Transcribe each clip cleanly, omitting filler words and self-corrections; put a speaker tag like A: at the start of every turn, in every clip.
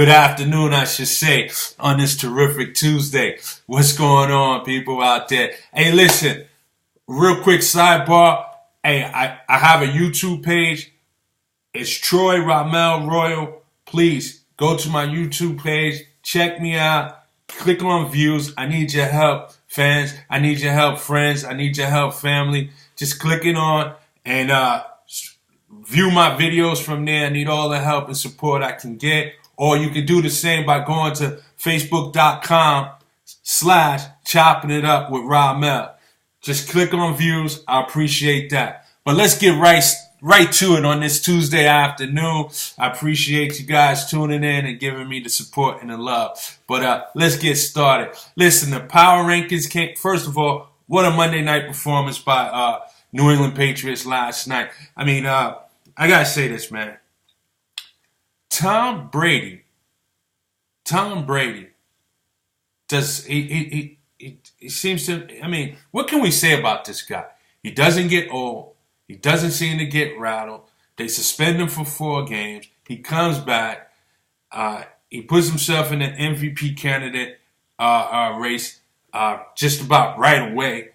A: Good afternoon, I should say, on this terrific Tuesday. What's going on, people out there? Hey, listen, real quick sidebar. Hey, I have a YouTube page. It's Troy Ramel Royal. Please go to my YouTube page. Check me out. Click on views. I need your help, fans. I need your help, friends. I need your help, family. Just click it on and view my videos from there. I need all the help and support I can get. Or you can do the same by going to facebook.com/chopping it up with Ramel. Just click on views. I appreciate that. But let's get right to it on this Tuesday afternoon. I appreciate you guys tuning in and giving me the support and the love. But let's get started. Listen, the power rankings came. First of all, what a Monday night performance by New England Patriots last night. I mean, I gotta say this, man. Tom Brady does he seems to, I mean, what can we say about this guy? He doesn't get old. He doesn't seem to get rattled. They suspend him for 4 games. He comes back. He puts himself in an MVP candidate race just about right away.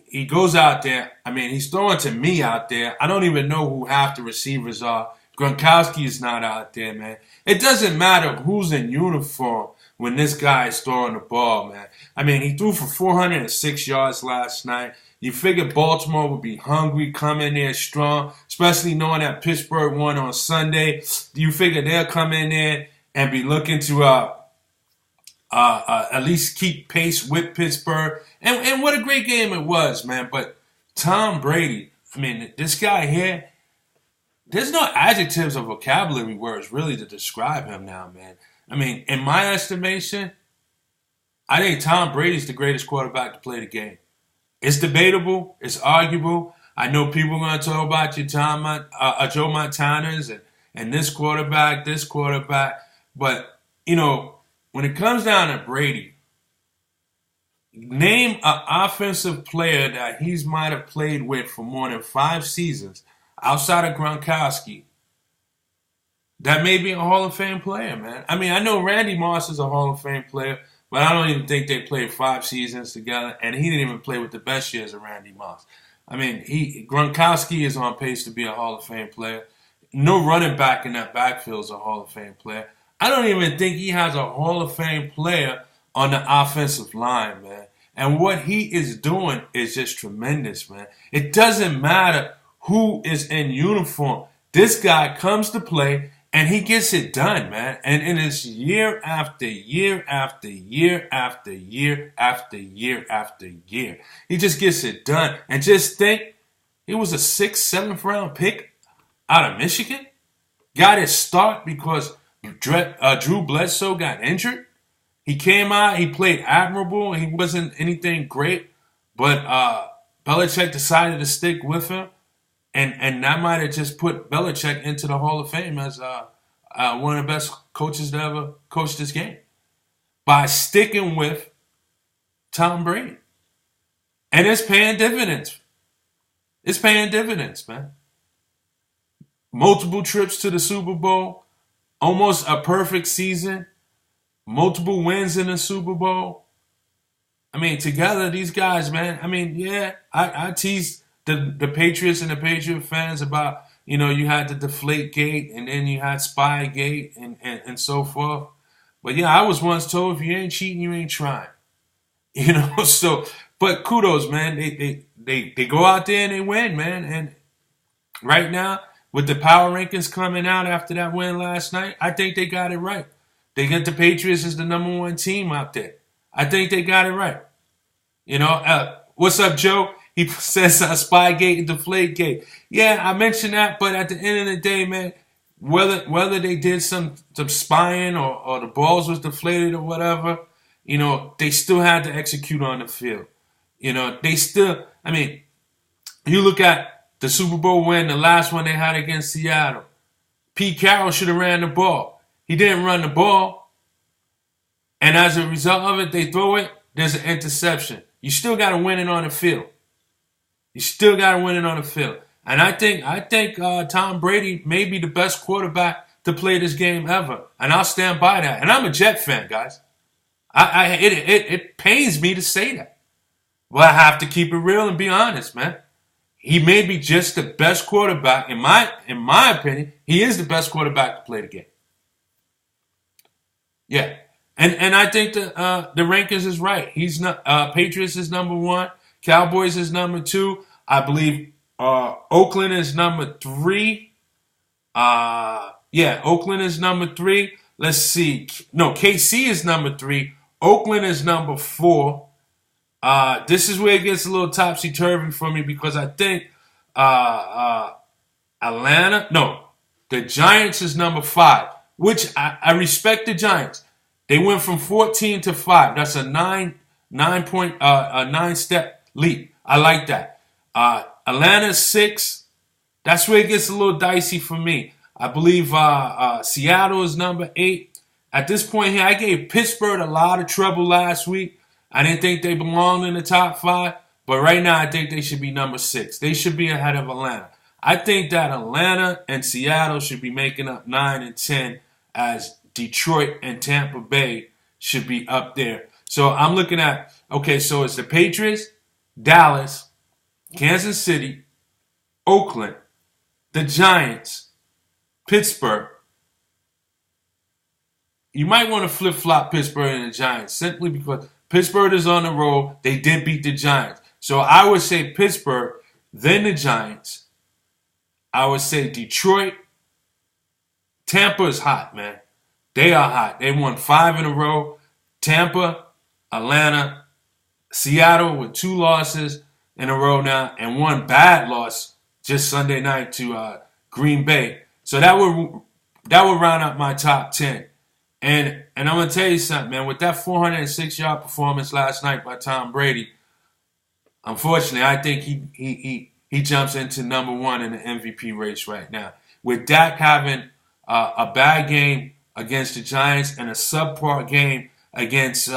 A: He goes out there. I mean, he's throwing to me out there. I don't even know who half the receivers are. Gronkowski is not out there, man. It doesn't matter who's in uniform when this guy is throwing the ball, man. I mean, he threw for 406 yards last night. You figured Baltimore would be hungry, come in there strong, especially knowing that Pittsburgh won on Sunday. You figure they'll come in there and be looking to at least keep pace with Pittsburgh. And what a great game it was, man. But Tom Brady, I mean, this guy here, there's no adjectives or vocabulary words really to describe him now, man. I mean, in my estimation, I think Tom Brady's the greatest quarterback to play the game. It's debatable. It's arguable. I know people are going to talk about your Joe Montanas and this quarterback. But, you know, when it comes down to Brady, name an offensive player that he might have played with for more than 5 seasons outside of Gronkowski that may be a Hall of Fame player, man. I mean, I know Randy Moss is a Hall of Fame player, but I don't even think they played 5 seasons together, and he didn't even play with the best years of Randy Moss. I mean, Gronkowski is on pace to be a Hall of Fame player. No running back in that backfield is a Hall of Fame player. I don't even think he has a Hall of Fame player on the offensive line, man. And what he is doing is just tremendous, man. It doesn't matter who is in uniform. This guy comes to play, and he gets it done, man. And it's year after year after year after year after year after year. He just gets it done. And just think, he was a 6th, 7th round pick out of Michigan. Got his start because Drew Bledsoe got injured. He came out, he played admirable. He wasn't anything great, but Belichick decided to stick with him. And that might have just put Belichick into the Hall of Fame as one of the best coaches to ever coach this game by sticking with Tom Brady. And it's paying dividends. It's paying dividends, man. Multiple trips to the Super Bowl, almost a perfect season, multiple wins in the Super Bowl. I mean, together, these guys, man, I mean, yeah, I tease the Patriots and the Patriot fans about, you know, you had the Deflate Gate and then you had Spy Gate and so forth. But yeah, I was once told if you ain't cheating, you ain't trying. You know, so, but kudos, man. They go out there and they win, man. And right now, with the power rankings coming out after that win last night, I think they got it right. They get the Patriots as the number 1 team out there. I think they got it right. You know, what's up, Joe? He says Spygate and Deflategate. Yeah, I mentioned that, but at the end of the day, man, whether they did some spying or the balls was deflated or whatever, you know, they still had to execute on the field. You know, they still, I mean, you look at the Super Bowl win, the last one they had against Seattle. Pete Carroll should have ran the ball. He didn't run the ball. And as a result of it, they throw it, there's an interception. You still got to win it on the field. You still got to win it on the field. And I think Tom Brady may be the best quarterback to play this game ever, and I'll stand by that. And I'm a Jet fan, guys. It pains me to say that, but I have to keep it real and be honest, man. He may be just the best quarterback in my opinion. He is the best quarterback to play the game. Yeah, and I think the rankings is right. He's not Patriots is number 1, Cowboys is number 2. I believe Oakland is number 3. Oakland is number 3. Let's see. No, KC is number 3. Oakland is number 4. This is where it gets a little topsy-turvy for me because I think the Giants is number 5, which I respect the Giants. They went from 14 to 5. That's a 9-step leap. I like that. Atlanta's 6. That's where it gets a little dicey for me. I believe Seattle is number 8. At this point here, I gave Pittsburgh a lot of trouble last week. I didn't think they belonged in the top 5, but right now I think they should be number 6. They should be ahead of Atlanta. I think that Atlanta and Seattle should be making up 9 and 10, as Detroit and Tampa Bay should be up there. So I'm looking at, okay, so it's the Patriots, Dallas, Kansas City, Oakland, the Giants, Pittsburgh. You might want to flip-flop Pittsburgh and the Giants simply because Pittsburgh is on the road. They did beat the Giants. So I would say Pittsburgh, then the Giants. I would say Detroit. Tampa is hot, man. They are hot. They won 5 in a row. Tampa, Atlanta, Seattle with 2 losses in a row now and 1 bad loss just Sunday night to Green Bay. So that would round up my top 10. And I'm going to tell you something, man. With that 406-yard performance last night by Tom Brady, unfortunately, I think he jumps into number 1 in the MVP race right now. With Dak having a bad game against the Giants and a subpar game against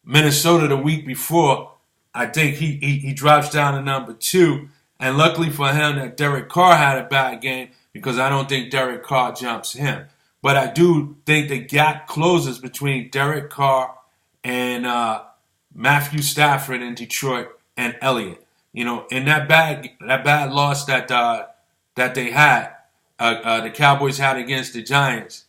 A: Minnesota the week before, I think he drops down to number 2. And luckily for him that Derek Carr had a bad game because I don't think Derek Carr jumps him. But I do think the gap closes between Derek Carr and Matthew Stafford in Detroit and Elliott. You know, in that bad loss that they had, the Cowboys had against the Giants,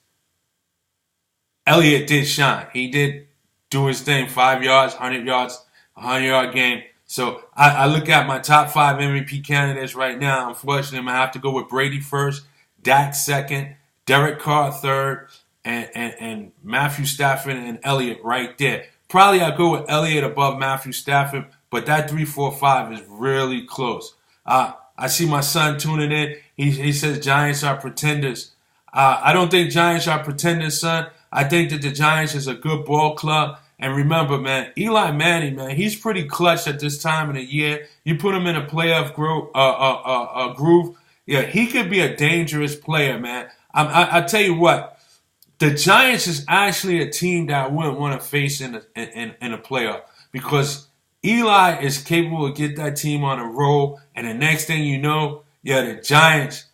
A: Elliott did shine. He did do his thing, 5 yards, 100 yards, 100-yard game. So I look at my top 5 MVP candidates right now. Unfortunately, I'm going to have to go with Brady first, Dak second, Derek Carr third, and Matthew Stafford and Elliott right there. Probably I'll go with Elliott above Matthew Stafford, but that 3, 4, 5 is really close. I see my son tuning in. He says Giants are pretenders. I don't think Giants are pretenders, son. I think that the Giants is a good ball club. And remember, man, Eli Manning, man, he's pretty clutch at this time of the year. You put him in a playoff groove, yeah, he could be a dangerous player, man. I tell you what, the Giants is actually a team that I wouldn't want to face in a playoff because Eli is capable of get that team on a roll, and the next thing you know, yeah, the Giants,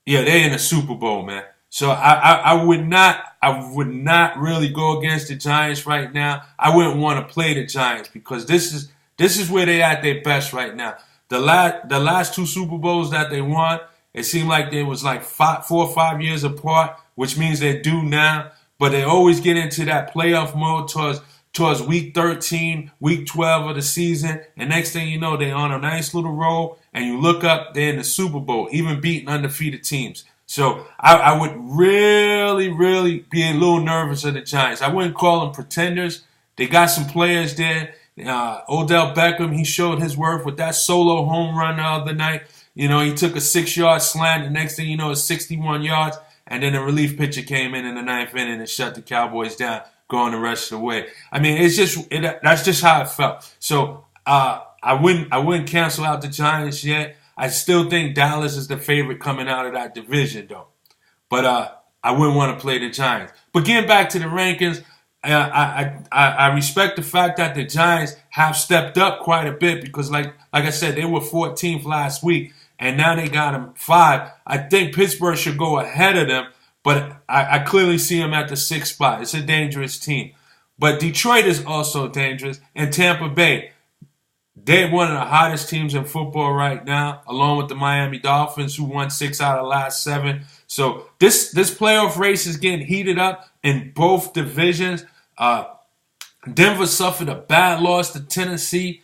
A: yeah, they're in the Super Bowl, man. So I would not really go against the Giants right now. I wouldn't want to play the Giants because this is where they at their best right now. The last 2 Super Bowls that they won, it seemed like they was like 4 or 5 years apart, which means they're due now. But they always get into that playoff mode towards week 13, week 12 of the season, and next thing you know, they're on a nice little roll, and you look up, they're in the Super Bowl, even beating undefeated teams. So I would really, really be a little nervous of the Giants. I wouldn't call them pretenders. They got some players there. Odell Beckham, he showed his worth with that solo home run the other night. You know, he took a 6-yard slant. The next thing you know, it's 61 yards. And then a relief pitcher came in the 9th inning and shut the Cowboys down, going the rest of the way. I mean, that's just how it felt. So I wouldn't cancel out the Giants yet. I still think Dallas is the favorite coming out of that division, though. But I wouldn't want to play the Giants. But getting back to the rankings, I respect the fact that the Giants have stepped up quite a bit because, like I said, they were 14th last week. and now they got them 5. I think Pittsburgh should go ahead of them, but I clearly see them at the 6th spot. It's a dangerous team. But Detroit is also dangerous, and Tampa Bay. They're one of the hottest teams in football right now, along with the Miami Dolphins, who won 6 out of the last 7. So this playoff race is getting heated up in both divisions. Denver suffered a bad loss to Tennessee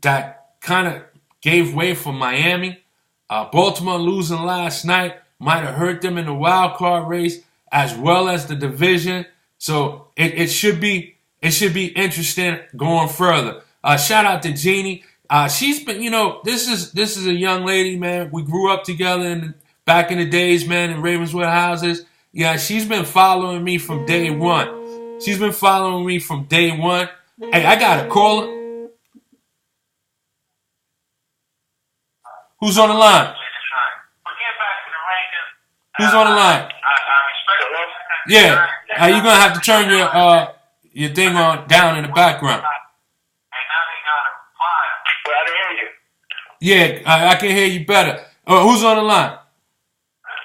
A: that kind of gave way for Miami. Baltimore losing last night might have hurt them in the wild card race as well as the division. So it should be interesting going further. Shout out to Jeannie. She's been, this is a young lady, man. We grew up together back in the days, man, in Ravenswood houses. Yeah, she's been following me from day one. Hey, I got a caller. Who's on the line? Who's on the line? Yeah, you're gonna have to turn your thing on down in the background. Yeah, I can hear you better. Who's on the line?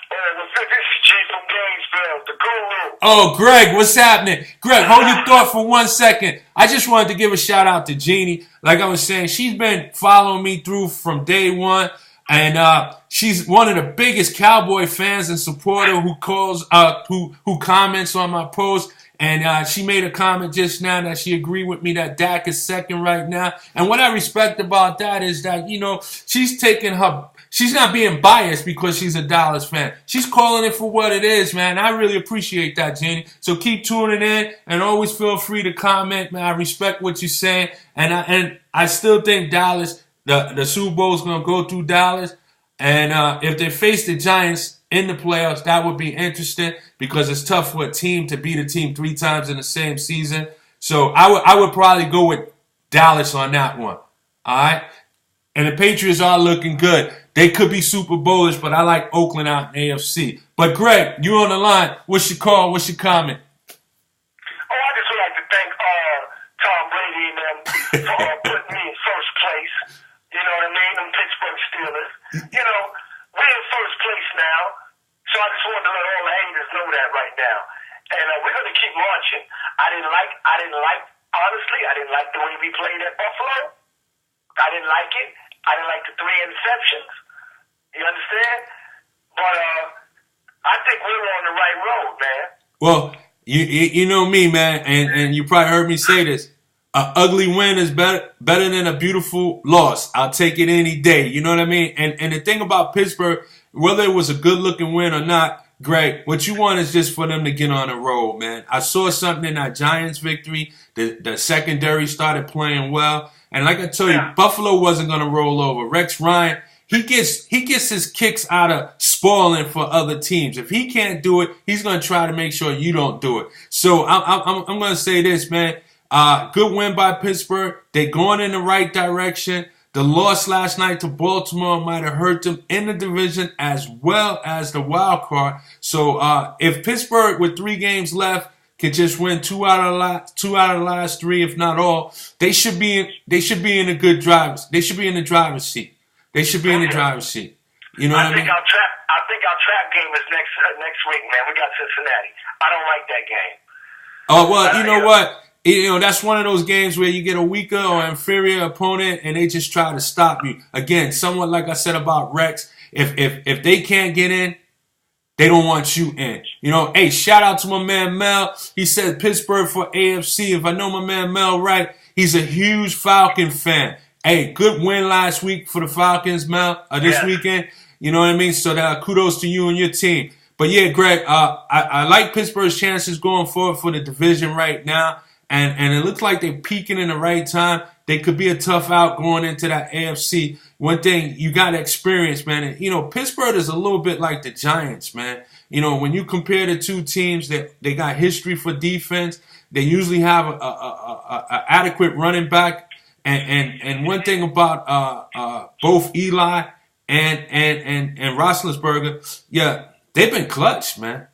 B: This is G from Gainesville, the guru.
A: Oh, Greg, what's happening? Greg, hold your thought for 1 second. I just wanted to give a shout out to Jeannie. Like I was saying, she's been following me through from day one. And she's one of the biggest Cowboy fans and supporter who comments on my posts. And she made a comment just now that she agreed with me that Dak is second right now. And what I respect about that is that, she's not being biased because she's a Dallas fan. She's calling it for what it is, man. I really appreciate that, Jenny. So keep tuning in and always feel free to comment, man. I respect what you're saying. And I still think Dallas, the Super Bowl is going to go through Dallas. And if they face the Giants in the playoffs, that would be interesting because it's tough for a team to beat a team 3 times in the same season. So I would probably go with Dallas on that one. All right? And the Patriots are looking good. They could be Super Bowlish, but I like Oakland out in AFC. But Greg, you on the line. What's your call? What's your comment?
B: I just would like to thank Tom Brady and them for putting me in first place. You know what I mean? Them Pittsburgh Steelers. We're in first place now. So I just wanted to let all the haters know that right now. And we're going to keep marching. Honestly, I didn't like the way we played at Buffalo. I didn't like it. I didn't like the 3 interceptions. You understand? But I think we're on the right road, man.
A: Well, you know me, man, and you probably heard me say this. An ugly win is better than a beautiful loss. I'll take it any day. You know what I mean? And the thing about Pittsburgh, whether it was a good-looking win or not, Greg, what you want is just for them to get on the road, man. I saw something in that Giants victory. The secondary started playing well. And like I told you, Buffalo wasn't going to roll over. Rex Ryan, he gets his kicks out of spoiling for other teams. If he can't do it, he's going to try to make sure you don't do it. So I'm going to say this, man. Good win by Pittsburgh. They're going in the right direction. The loss last night to Baltimore might have hurt them in the division as well as the wild card. So if Pittsburgh, with 3 games left, can just win 2 out of the last 3, if not all, they should be in a good driver's. They should be in the driver's seat. You know what I mean?
B: I think our trap game is next week, man. We got Cincinnati. I don't like that game.
A: Oh well, you know what? That's one of those games where you get a weaker or inferior opponent and they just try to stop you. Again, somewhat like I said about Rex, if they can't get in, they don't want you in. Hey, shout out to my man Mel. He said Pittsburgh for AFC. If I know my man Mel right, he's a huge Falcon fan. Hey, good win last week for the Falcons, Mel, this weekend. You know what I mean? So kudos to you and your team. But yeah, Greg, I like Pittsburgh's chances going forward for the division right now. And it looks like they're peaking in the right time. They could be a tough out going into that AFC. One thing, you got experience, man. And, Pittsburgh is a little bit like the Giants, man. When you compare the 2 teams, they got history for defense. They usually have a adequate running back. And one thing about both Eli and Roethlisberger, they've been clutch, man.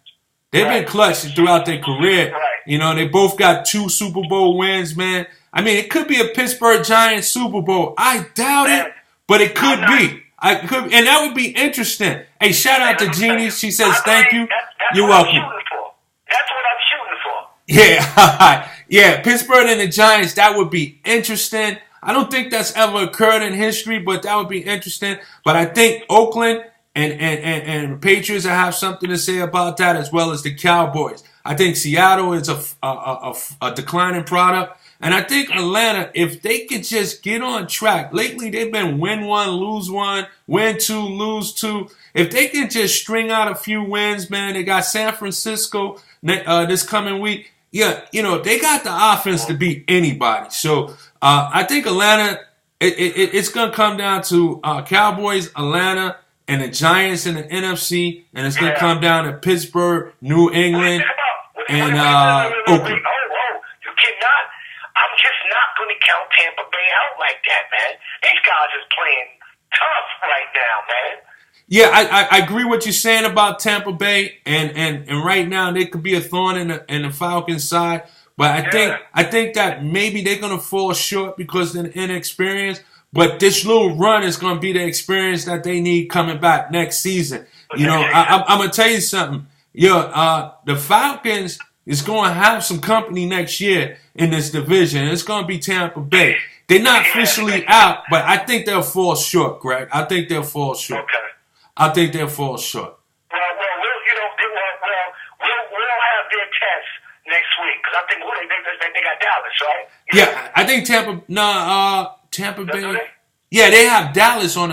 A: They've been clutch throughout their career. They both got 2 Super Bowl wins, man. I mean, it could be a Pittsburgh Giants Super Bowl. I doubt it, but it could be. And that would be interesting. Hey, shout out to Jeannie. She says thank you.
B: That's
A: You're
B: what
A: welcome.
B: I'm shooting for. That's what I'm shooting for.
A: Yeah, yeah. Pittsburgh and the Giants. That would be interesting. I don't think that's ever occurred in history, but that would be interesting. But I think Oakland and Patriots have something to say about that, as well as the Cowboys. I think Seattle is a declining product. And I think Atlanta, if they could just get on track. Lately, they've been win one, lose one, win two, lose two. If they can just string out a few wins, man, they got San Francisco this coming week. Yeah, they got the offense to beat anybody. So I think Atlanta, it's going to come down to Cowboys, Atlanta, and the Giants in the NFC. And it's going to come down to Pittsburgh, New England, and Oakland.
B: You cannot. I'm just not going to count Tampa Bay out like that, man. These guys is playing tough right now, man.
A: Yeah, I agree what you're saying about Tampa Bay, and right now they could be a thorn in the Falcons' side. But I think that maybe they're gonna fall short because of the inexperience. But this little run is gonna be the experience that they need coming back next season. I'm gonna tell you something. The Falcons is gonna have some company next year in this division. It's gonna be Tampa Bay. They're not officially out, but I think they'll fall short, Greg. I think they'll fall short.
B: Okay.
A: I think they'll fall short.
B: We'll have their test next week because I think they got Dallas, right?
A: Yeah, I think Tampa Bay. Yeah, they have Dallas on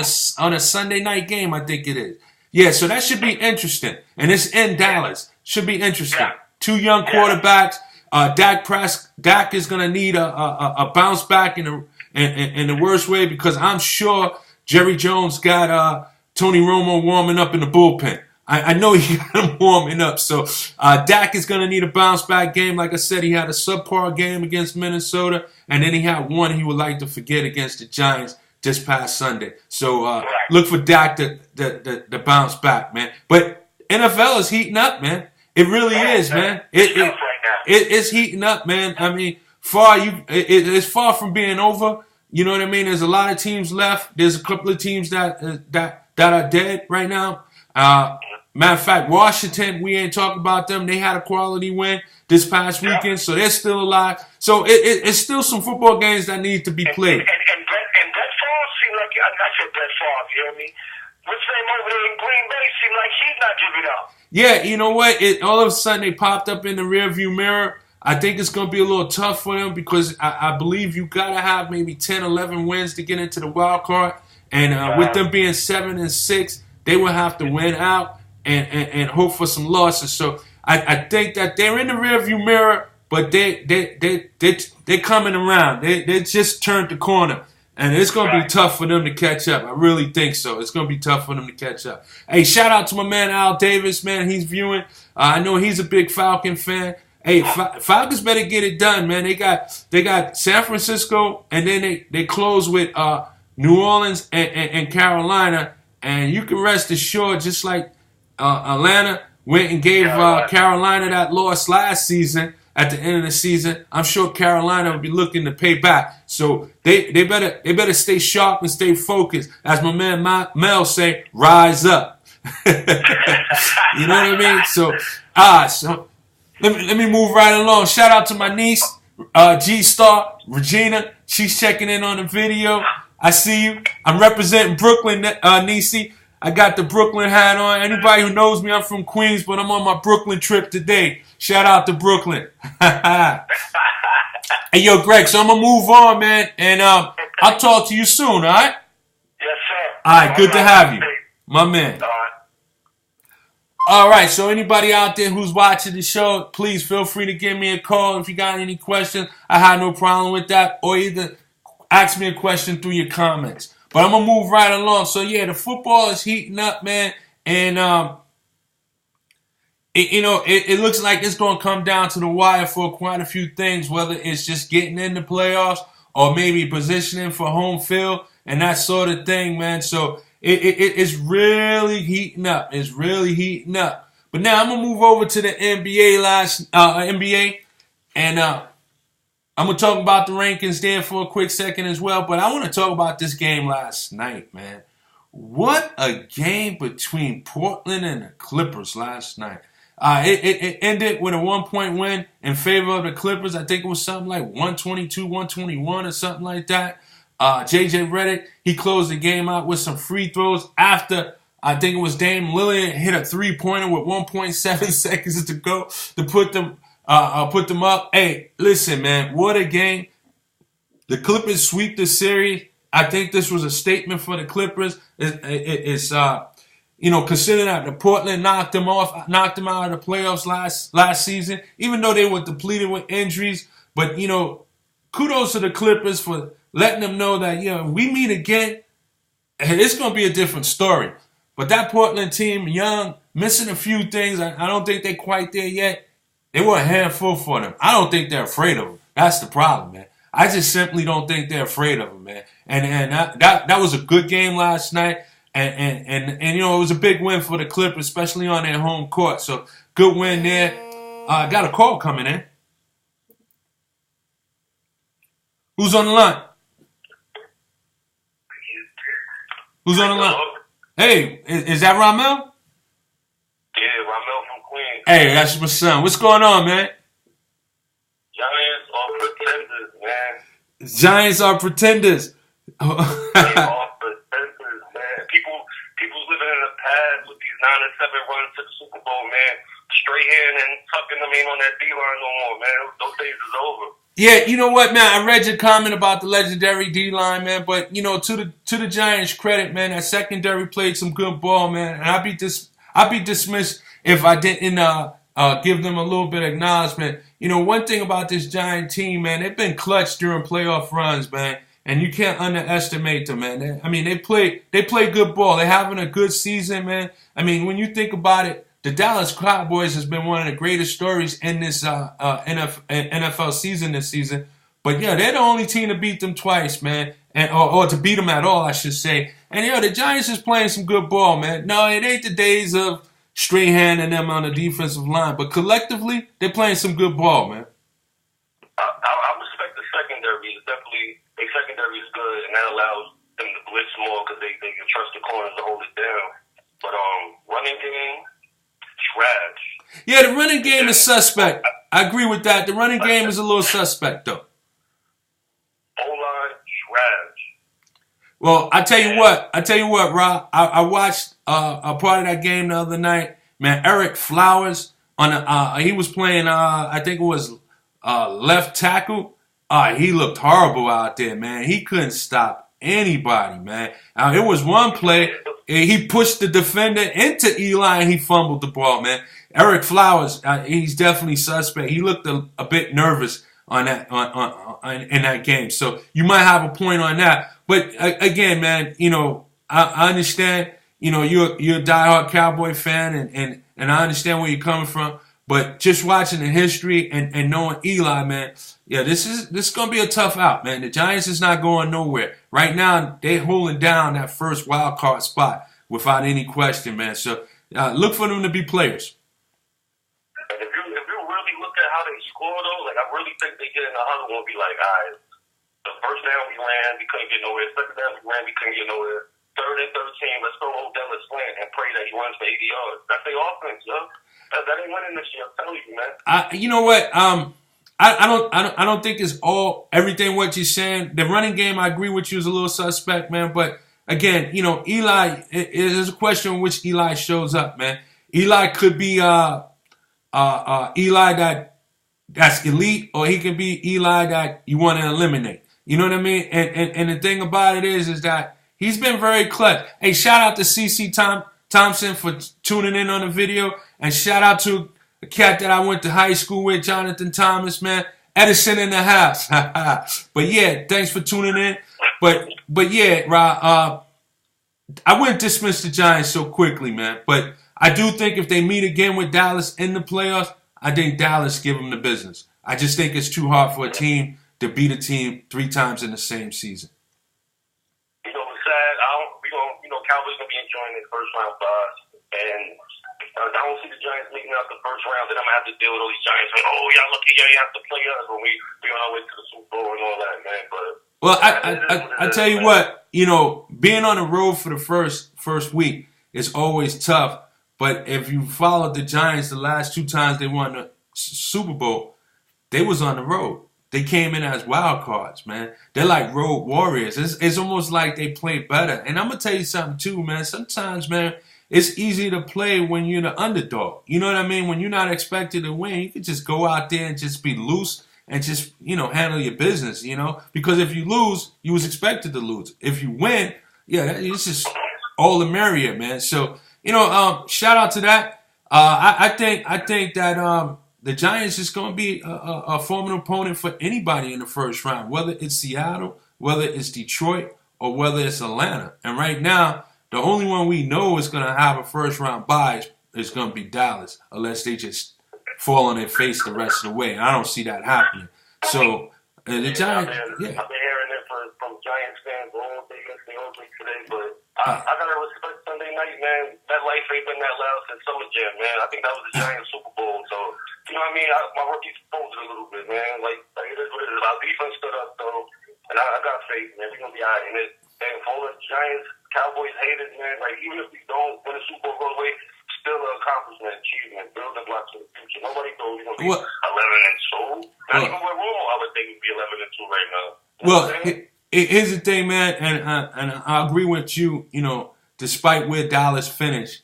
A: a Sunday night game. I think it is. Yeah, so that should be interesting, and it's in Dallas. Should be interesting.
B: Yeah.
A: Two young quarterbacks. Dak is gonna need a bounce back in the worst way because I'm sure Jerry Jones got Tony Romo warming up in the bullpen. I know he got him warming up. So Dak is going to need a bounce-back game. Like I said, he had a subpar game against Minnesota, and then he had one he would like to forget against the Giants this past Sunday. So look for Dak to bounce back, man. But NFL is heating up, man. It really is, man. It's heating up, man. I mean, it's far from being over. You know what I mean? There's a lot of teams left. There's a couple of teams that are dead right now. Matter of fact, Washington, we ain't talking about them. They had a quality win this past weekend, so they're still alive. So it's still some football games that need to be played.
B: And Brett Favre seemed like, I said Brett Favre, you hear me? What's his name over there in Green Bay seemed like he's not giving up.
A: Yeah, you know what? All of a sudden they popped up in the rearview mirror. I think it's going to be a little tough for them because I believe you got to have maybe 10, 11 wins to get into the wild card. And with them being 7-6, they will have to win out and hope for some losses. So I think that they're in the rearview mirror, but they're coming around. They just turned the corner. And it's going to be tough for them to catch up. I really think so. It's going to be tough for them to catch up. Hey, shout out to my man Al Davis, man. He's viewing. I know he's a big Falcon fan. Hey, Falcons better get it done, man. They got San Francisco, and then they close with New Orleans and Carolina. And you can rest assured, just like Atlanta went and gave Carolina that loss last season, at the end of the season, I'm sure Carolina will be looking to pay back. So they better stay sharp and stay focused. As my man Mel say, rise up. You know what I mean? So let me move right along. Shout out to my niece, G-Star, Regina. She's checking in on the video. I see you. I'm representing Brooklyn, Niecy. I got the Brooklyn hat on. Anybody who knows me, I'm from Queens, but I'm on my Brooklyn trip today. Shout out to Brooklyn. Hey, yo, Greg, so I'm going to move on, man, and I'll talk to you soon, all right?
B: Yes, sir.
A: All right, good to have you. My man. All right, so anybody out there who's watching the show, please feel free to give me a call if you got any questions. I have no problem with that, or either ask me a question through your comments. But I'm going to move right along. So, yeah, the football is heating up, man. And, it looks like it's going to come down to the wire for quite a few things, whether it's just getting in the playoffs or maybe positioning for home field and that sort of thing, man. So, it's really heating up. It's really heating up. But now I'm going to move over to the NBA. And I'm going to talk about the rankings there for a quick second as well, but I want to talk about this game last night, man. what a game between Portland and the Clippers last night. It ended with a 1-point win in favor of the Clippers. I think it was something like 122, 121 or something like that. J.J. Redick, he closed the game out with some free throws after I think it was Dame Lillard hit a three-pointer with 1.7 seconds to go to put them up. Hey, listen, man, what a game. The Clippers sweep the series. I think this was a statement for the Clippers. It's considering that the Portland knocked them out of the playoffs last season, even though they were depleted with injuries. But, kudos to the Clippers for letting them know that, we meet again, it's going to be a different story. But that Portland team, young, missing a few things. I don't think they're quite there yet. They were a handful for them. I don't think they're afraid of them. That's the problem, man. I just simply don't think they're afraid of them, man. And that was a good game last night. And it was a big win for the Clippers, especially on their home court. So good win there. Got a call coming in. Who's on the line? Who's on the line? Hey, is that Ramel?
B: Yeah, Ramel from Queens.
A: Hey, that's my son. What's going on, man?
B: Giants are pretenders, man.
A: Giants are pretenders.
B: They are pretenders, man. People's living in the past with these 9-7 runs to the Super Bowl, man. Strahan and tucking them in on that D-line no more, man. Those days is over.
A: Yeah, you know what, man? I read your comment about the legendary D-line, man. But to the Giants' credit, man, that secondary played some good ball, man. And I'd be dismissed if I didn't give them a little bit of acknowledgement. One thing about this Giant team, man, they've been clutch during playoff runs, man. And you can't underestimate them, man. They play good ball. They're having a good season, man. I mean, when you think about it, the Dallas Cowboys has been one of the greatest stories in this NFL season this season. But, they're the only team to beat them twice, man. Or to beat them at all, I should say. And, the Giants is playing some good ball, man. No, it ain't the days of Strahan and them on the defensive line. But collectively, they're playing some good ball, man.
B: I respect the secondary. Their secondary is good, and that allows them to blitz more because they can trust the corners to hold it down. But running game, trash.
A: Yeah, the running game is suspect. I agree with that. The running game is a little suspect, though.
B: O-line, trash.
A: Well, I tell you what, Rob. I watched a part of that game the other night. Man, Eric Flowers he was playing. I think it was left tackle. He looked horrible out there, man. He couldn't stop anybody, man. It was one play. He pushed the defender into Eli and he fumbled the ball, man. Eric Flowers, he's definitely suspect. He looked a bit nervous on that in that game. So you might have a point on that. But again, man, I understand. You're a diehard Cowboy fan, and I understand where you're coming from. But just watching the history and knowing Eli, man, this is gonna be a tough out, man. The Giants is not going nowhere right now. They're holding down that first wild card spot without any question, man. So look for them to be players.
B: And if you really look at how they score, though, like I really think they get in the huddle and be like, all right, the first down we ran, we couldn't get nowhere. Second down we ran, we couldn't get nowhere. Third and 13, let's throw Odell a slant and pray that he runs for 80 yards. That's their offense, yo. That ain't winning this year, I'm telling you, man.
A: You know what? I don't think it's everything what you're saying. The running game, I agree with you, is a little suspect, man. But again, Eli, it is a question of which Eli shows up, man. Eli could be Eli that's elite, or he could be Eli that you want to eliminate. You know what I mean? And the thing about it is that he's been very clutch. Hey, shout out to CC Thompson for tuning in on the video, and shout out to a cat that I went to high school with, Jonathan Thomas, man. Edison in the house. But yeah, thanks for tuning in. But yeah, Rob, I wouldn't dismiss the Giants so quickly, man. But I do think if they meet again with Dallas in the playoffs, I think Dallas give them the business. I just think it's too hard for a team to beat a team 3 times in the same season.
B: What's sad? Cowboys gonna be enjoying their first round buzz, and I don't see the Giants making out the first round. Then I'm gonna have to deal with all these Giants saying, "Oh, y'all lucky, you have to play us when we on our way to the Super Bowl and all that, man." But
A: well, I tell you what, being on the road for the first week is always tough. But if you followed the Giants the last 2 times they won the Super Bowl, they was on the road. They came in as wild cards, man. They're like road warriors. It's almost like they play better. And I'm going to tell you something, too, man. Sometimes, man, it's easy to play when you're the underdog. You know what I mean? When you're not expected to win, you can just go out there and just be loose and just, handle your business, Because if you lose, you was expected to lose. If you win, it's just all the merrier, man. So, shout out to that. I think that the Giants is going to be a formidable opponent for anybody in the first round, whether it's Seattle, whether it's Detroit, or whether it's Atlanta. And right now, the only one we know is going to have a first-round bye is going to be Dallas, unless they just fall on their face the rest of the way. And I don't see that happening. So, the Giants,
B: I've been hearing it from Giants fans all day today, but I got to respect Sunday night, man. That life ain't been that loud since Summer Jam, man. I think that was the Giants Super Bowl, so... You know what I mean? My rookie's exposed it a little bit, man. Like it is what it is. Our defense stood up, though, and I got faith, man. We're going to be all right. And for all the Giants, Cowboys haters, man, like, even if we don't win the Super Bowl goes away, still an accomplishment, achievement, building blocks in the future. Nobody thought we were going to be 11-2. Not even with Ramel, I would think we'd be 11-2 right now.
A: Here's the thing, man, and I agree with you, despite where Dallas finished,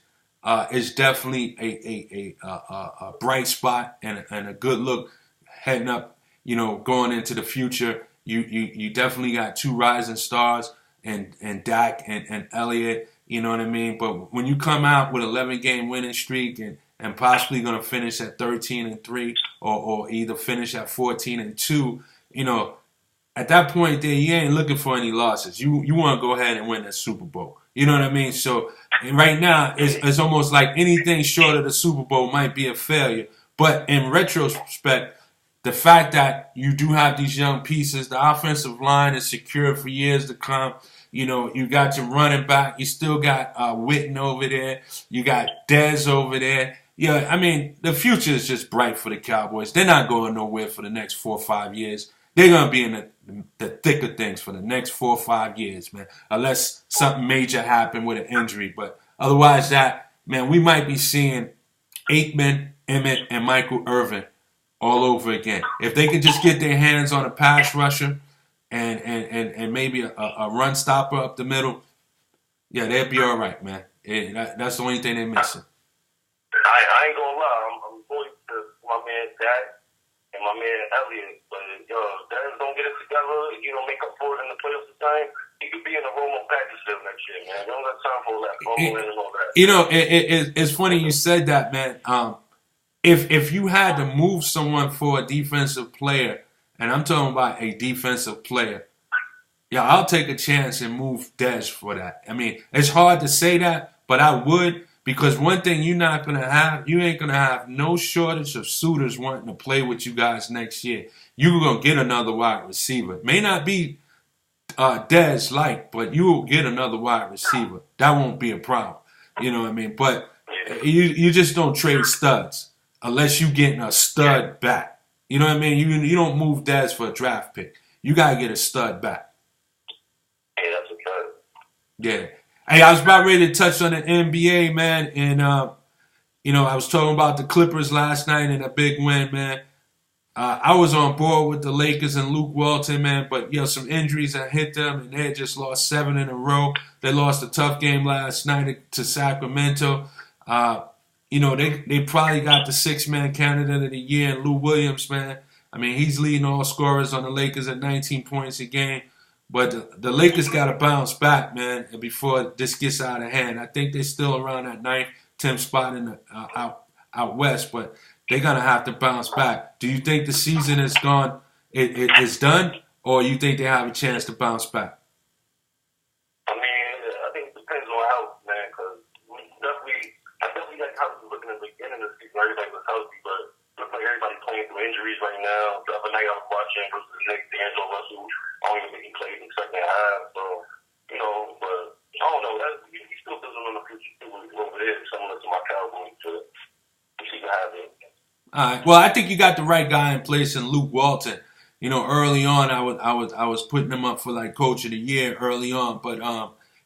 A: it's definitely a bright spot and a good look heading up, going into the future. You definitely got 2 rising stars and Dak and Elliott, you know what I mean? But when you come out with 11-game winning streak and possibly going to finish at 13-3 or either finish at 14-2, at that point there, you ain't looking for any losses. You want to go ahead and win that Super Bowl. You know what I mean? So right now, it's almost like anything short of the Super Bowl might be a failure. But in retrospect, the fact that you do have these young pieces, the offensive line is secure for years to come. You got your running back. You still got Witten over there. You got Dez over there. Yeah, I mean, the future is just bright for the Cowboys. They're not going nowhere for the next 4 or 5 years. They're going to be in the thick of things for the next 4 or 5 years, man, unless something major happened with an injury. But otherwise man, we might be seeing Aikman, Emmett, and Michael Irvin all over again. If they can just get their hands on a pass rusher and maybe a run stopper up the middle, they'll be all right, man. That's the only thing they're missing.
B: I ain't going to lie. I'm going to my man Dak and my man Elliott, but Dez don't get it together, make up for it in the playoffs this time, he could be in the Romo Packers next year, man. They don't got time for all that fumbling and all that.
A: It's funny you said that, man. If you had to move someone for a defensive player, and I'm talking about a defensive player, I'll take a chance and move Dez for that. I mean, it's hard to say that, but I would. Because one thing you ain't going to have no shortage of suitors wanting to play with you guys next year. You're going to get another wide receiver. May not be Dez-like, but you will get another wide receiver. That won't be a problem. You know what I mean? But you just don't trade studs unless you're getting a stud back. You know what I mean? You don't move Dez for a draft pick. You got to get a stud back.
B: Yeah, that's a cut.
A: Yeah. Hey, I was about ready to touch on the NBA, man, and I was talking about the Clippers last night and a big win, man. I was on board with the Lakers and Luke Walton, man, but some injuries that hit them, and they had just lost 7 in a row. They lost a tough game last night to Sacramento. They probably got the 6-man candidate of the year, Lou Williams, man. I mean, he's leading all scorers on the Lakers at 19 points a game. But the Lakers got to bounce back, man, before this gets out of hand. I think they're still around that 9th, 10th spot in the out west, but they're going to have to bounce back. Do you think the season is gone, it's done, or you think they have a chance to bounce back?
B: I think it depends on health, man, because I definitely like how it was looking at the beginning of the season. Everybody was healthy, but it looks like everybody's playing through injuries right now. The other night I was watching versus the Knicks, D'Angelo Russell. I don't even think he played in the second half, so, but I don't know. He's still building on the future over there, similar to my Cowboys, to see what happens.
A: All right. Well, I think you got the right guy in place in Luke Walton. Early on, I was putting him up for like Coach of the Year early on, but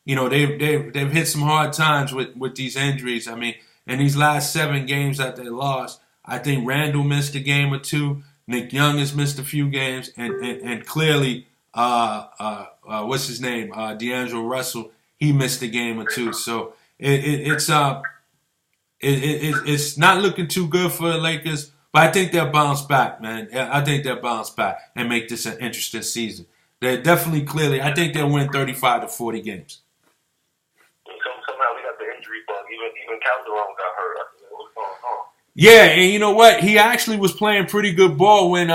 A: they've hit some hard times with these injuries. I mean, in these last 7 games that they lost, I think Randall missed a game or two. Nick Young has missed a few games, and clearly, what's his name, D'Angelo Russell, he missed a game or two. So it's not looking too good for the Lakers. But I think they'll bounce back, man. I think they'll bounce back and make this an interesting season. They're definitely, clearly, I think they'll win 35 to 40 games.
B: Somehow we got the injury bug. Even Calderon got hurt. What's going on?
A: Yeah, and you know what? He actually was playing pretty good ball when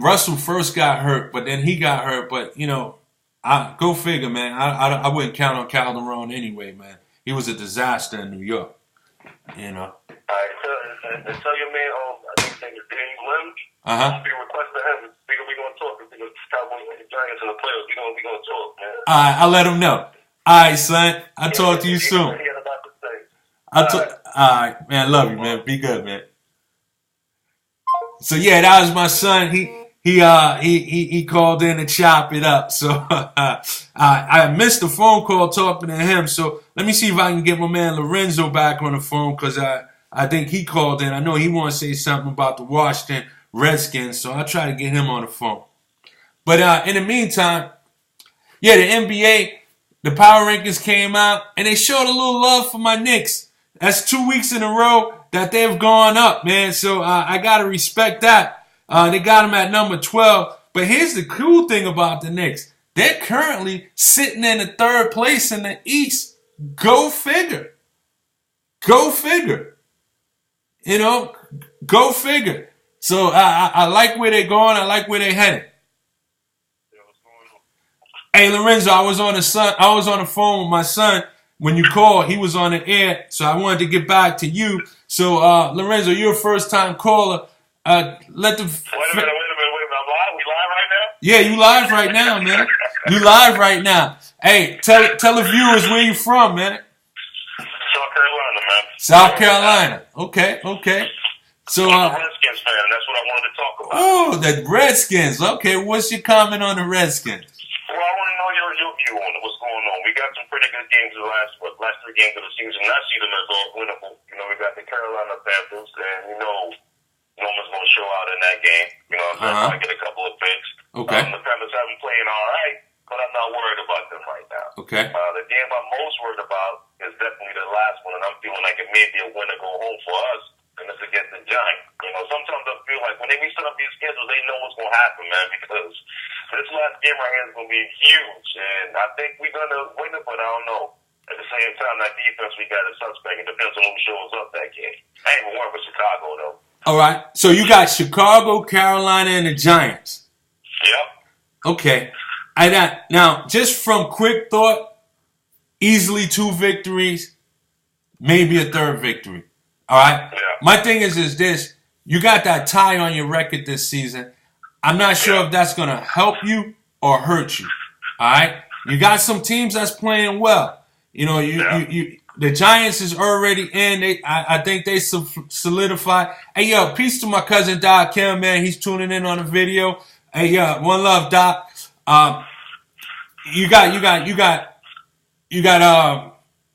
A: Russell first got hurt, but then he got hurt. But, go figure, man. I wouldn't count on Calderon anyway, man. He was a disaster in New York,
B: All right, tell your man, I think his name is Danny Lim.
A: Uh-huh.
B: Be requesting him. We're going to talk. We're going to Cowboys and the Giants and the players. We're going to talk, man.
A: All right, I'll let him know. All right, son. I'll talk to you soon. All right, man. Love you, man. Be good, man. So yeah, that was my son. He called in to chop it up. So I missed the phone call talking to him. So let me see if I can get my man Lorenzo back on the phone, because I think he called in. I know he want to say something about the Washington Redskins, so I'll try to get him on the phone. But in the meantime, yeah, the NBA, the power rankings came out, and they showed a little love for my Knicks. That's 2 weeks in a row that they've gone up, man. So I got to respect that. They got them at number 12. But here's the cool thing about the Knicks. They're currently sitting in the 3rd place in the East. Go figure. Go figure. Go figure. So I like where they're going. I like where they're headed. Hey, Lorenzo, I was on the phone with my son. When you called, he was on the air, so I wanted to get back to you. So, Lorenzo, you're a first-time caller.
B: Wait a minute. I'm live? We live right now?
A: Yeah, you live right now, man. You live right now. Hey, tell the viewers where you from, man.
B: South Carolina, man.
A: South Carolina. Okay. So,
B: I'm a Redskins fan, and that's what I wanted to talk about.
A: Oh, the Redskins. Okay, what's your comment on the Redskins?
B: Well, I want to know your view on it. What's going on? We got some pretty good games the last 3 games of the season. I see them as all winnable. We got the Carolina Panthers, and Norman's going to show out in that game. I get a couple of picks.
A: Okay.
B: The Panthers have been playing all right, but I'm not worried about them right now.
A: Okay.
B: The game I'm most worried about is definitely the last one, and I'm feeling like it may be a win to go home for us, and it's against the Giants. Sometimes I feel like when they set up these schedules, they know what's going to happen, man, because this last game right here is going to be huge, and I think we're going to win it, but I don't know. At the same time, that defense, we got a suspect. It depends on who shows up that game. I ain't even worried for Chicago, though.
A: All right. So you got Chicago, Carolina, and the Giants.
B: Yep.
A: Okay. Now, just from quick thought, easily 2 victories, maybe a 3rd victory. All right?
B: Yeah.
A: My thing is this. You got that tie on your record this season. I'm not sure if that's going to help you or hurt you. All right? You got some teams that's playing well. The Giants is already in. I think they solidified. Hey, yo, peace to my cousin Doc Kim, man. He's tuning in on the video. Hey, one love, Doc. You got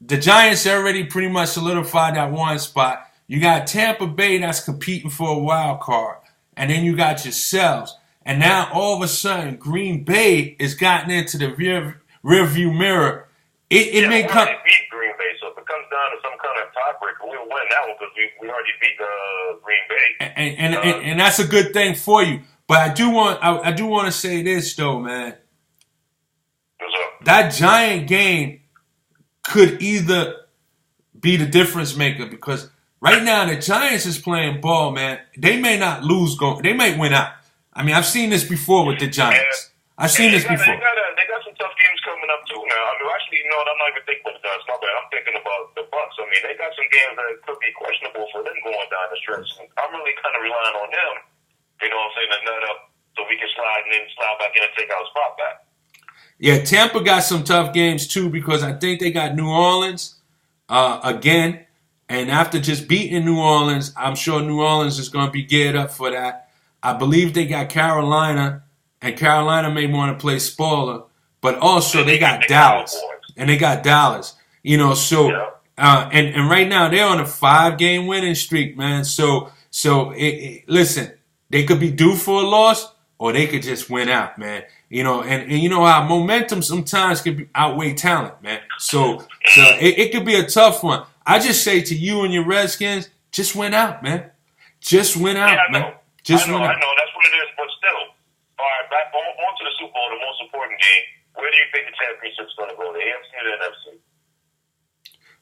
A: the Giants already pretty much solidified that one spot. You got Tampa Bay that's competing for a wild card, and then you got yourselves. And now all of a sudden, Green Bay has gotten into the rear view mirror. It may come.
B: We beat Green Bay, so if it comes down to some kind of tiebreaker, we'll win that one because we already beat Green Bay.
A: And that's a good thing for you. But I do want to say this though, man.
B: What's up?
A: That Giant game could either be the difference maker, because right now the Giants is playing ball, man. They may not lose. They might win out. I mean, I've seen this before with the Giants. I've seen this before.
B: They got some tough games coming up too now. I mean, actually, I'm not even thinking about the Giants. My bad. I'm thinking about the Bucks. I mean, they got some games that could be questionable for them going down the stretch. I'm really kind of relying on them. You know what I'm saying? To nut up so we can slide back in and take our spot back.
A: Yeah, Tampa got some tough games too, because I think they got New Orleans again. And after just beating New Orleans, I'm sure New Orleans is going to be geared up for that. I believe they got Carolina, and Carolina may want to play spoiler. but also they got Dallas, and they got Dallas. You know, so and right now they're on a 5-game winning streak, man. So listen, they could be due for a loss, or they could just win out, man. You know, and you know how momentum sometimes can outweigh talent, man. So it could be a tough one. I just say to you and your Redskins, just win out, man. Just win out, man. Just win out.
B: I know, that's what it is, but still. All right, back on to the Super Bowl, the most important game. Where do you think the championship's going to go, the AFC or the NFC?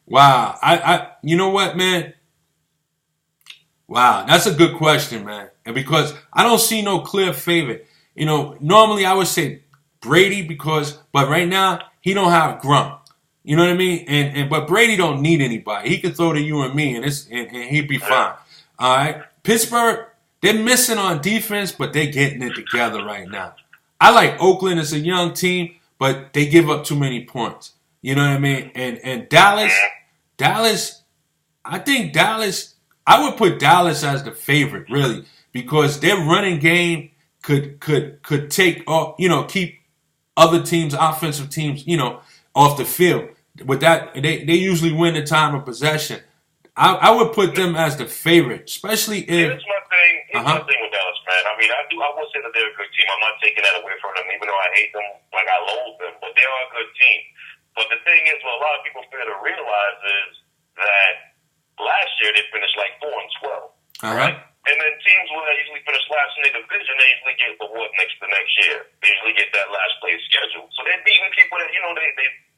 A: Wow, you know what, man? Wow, that's a good question, man. And because I don't see no clear favorite. You know, normally I would say Brady but right now he don't have Gronk. You know what I mean? But Brady don't need anybody. He can throw to you and me, and he'd be fine. All right, Pittsburgh, they're missing on defense, but they're getting it together right now. I like Oakland as a young team, but they give up too many points. You know what I mean? And Dallas, I think Dallas, I would put Dallas as the favorite, really, because their running game could take off, you know, keep other teams, offensive teams, you know, off the field. With that, they usually win the time of possession. I would put them as the favorite, especially if.
B: Here's my thing with Dallas, man. I mean, I will say that they're a good team. I'm not taking that away from them, even though I hate them, like I loathe them. But they are a good team. But the thing is, what a lot of people fail to realize is that last year they finished like 4-12, right? And then teams will usually finish last in their division. They usually get the next year. They usually get that last place schedule. So they're beating people that, you know, they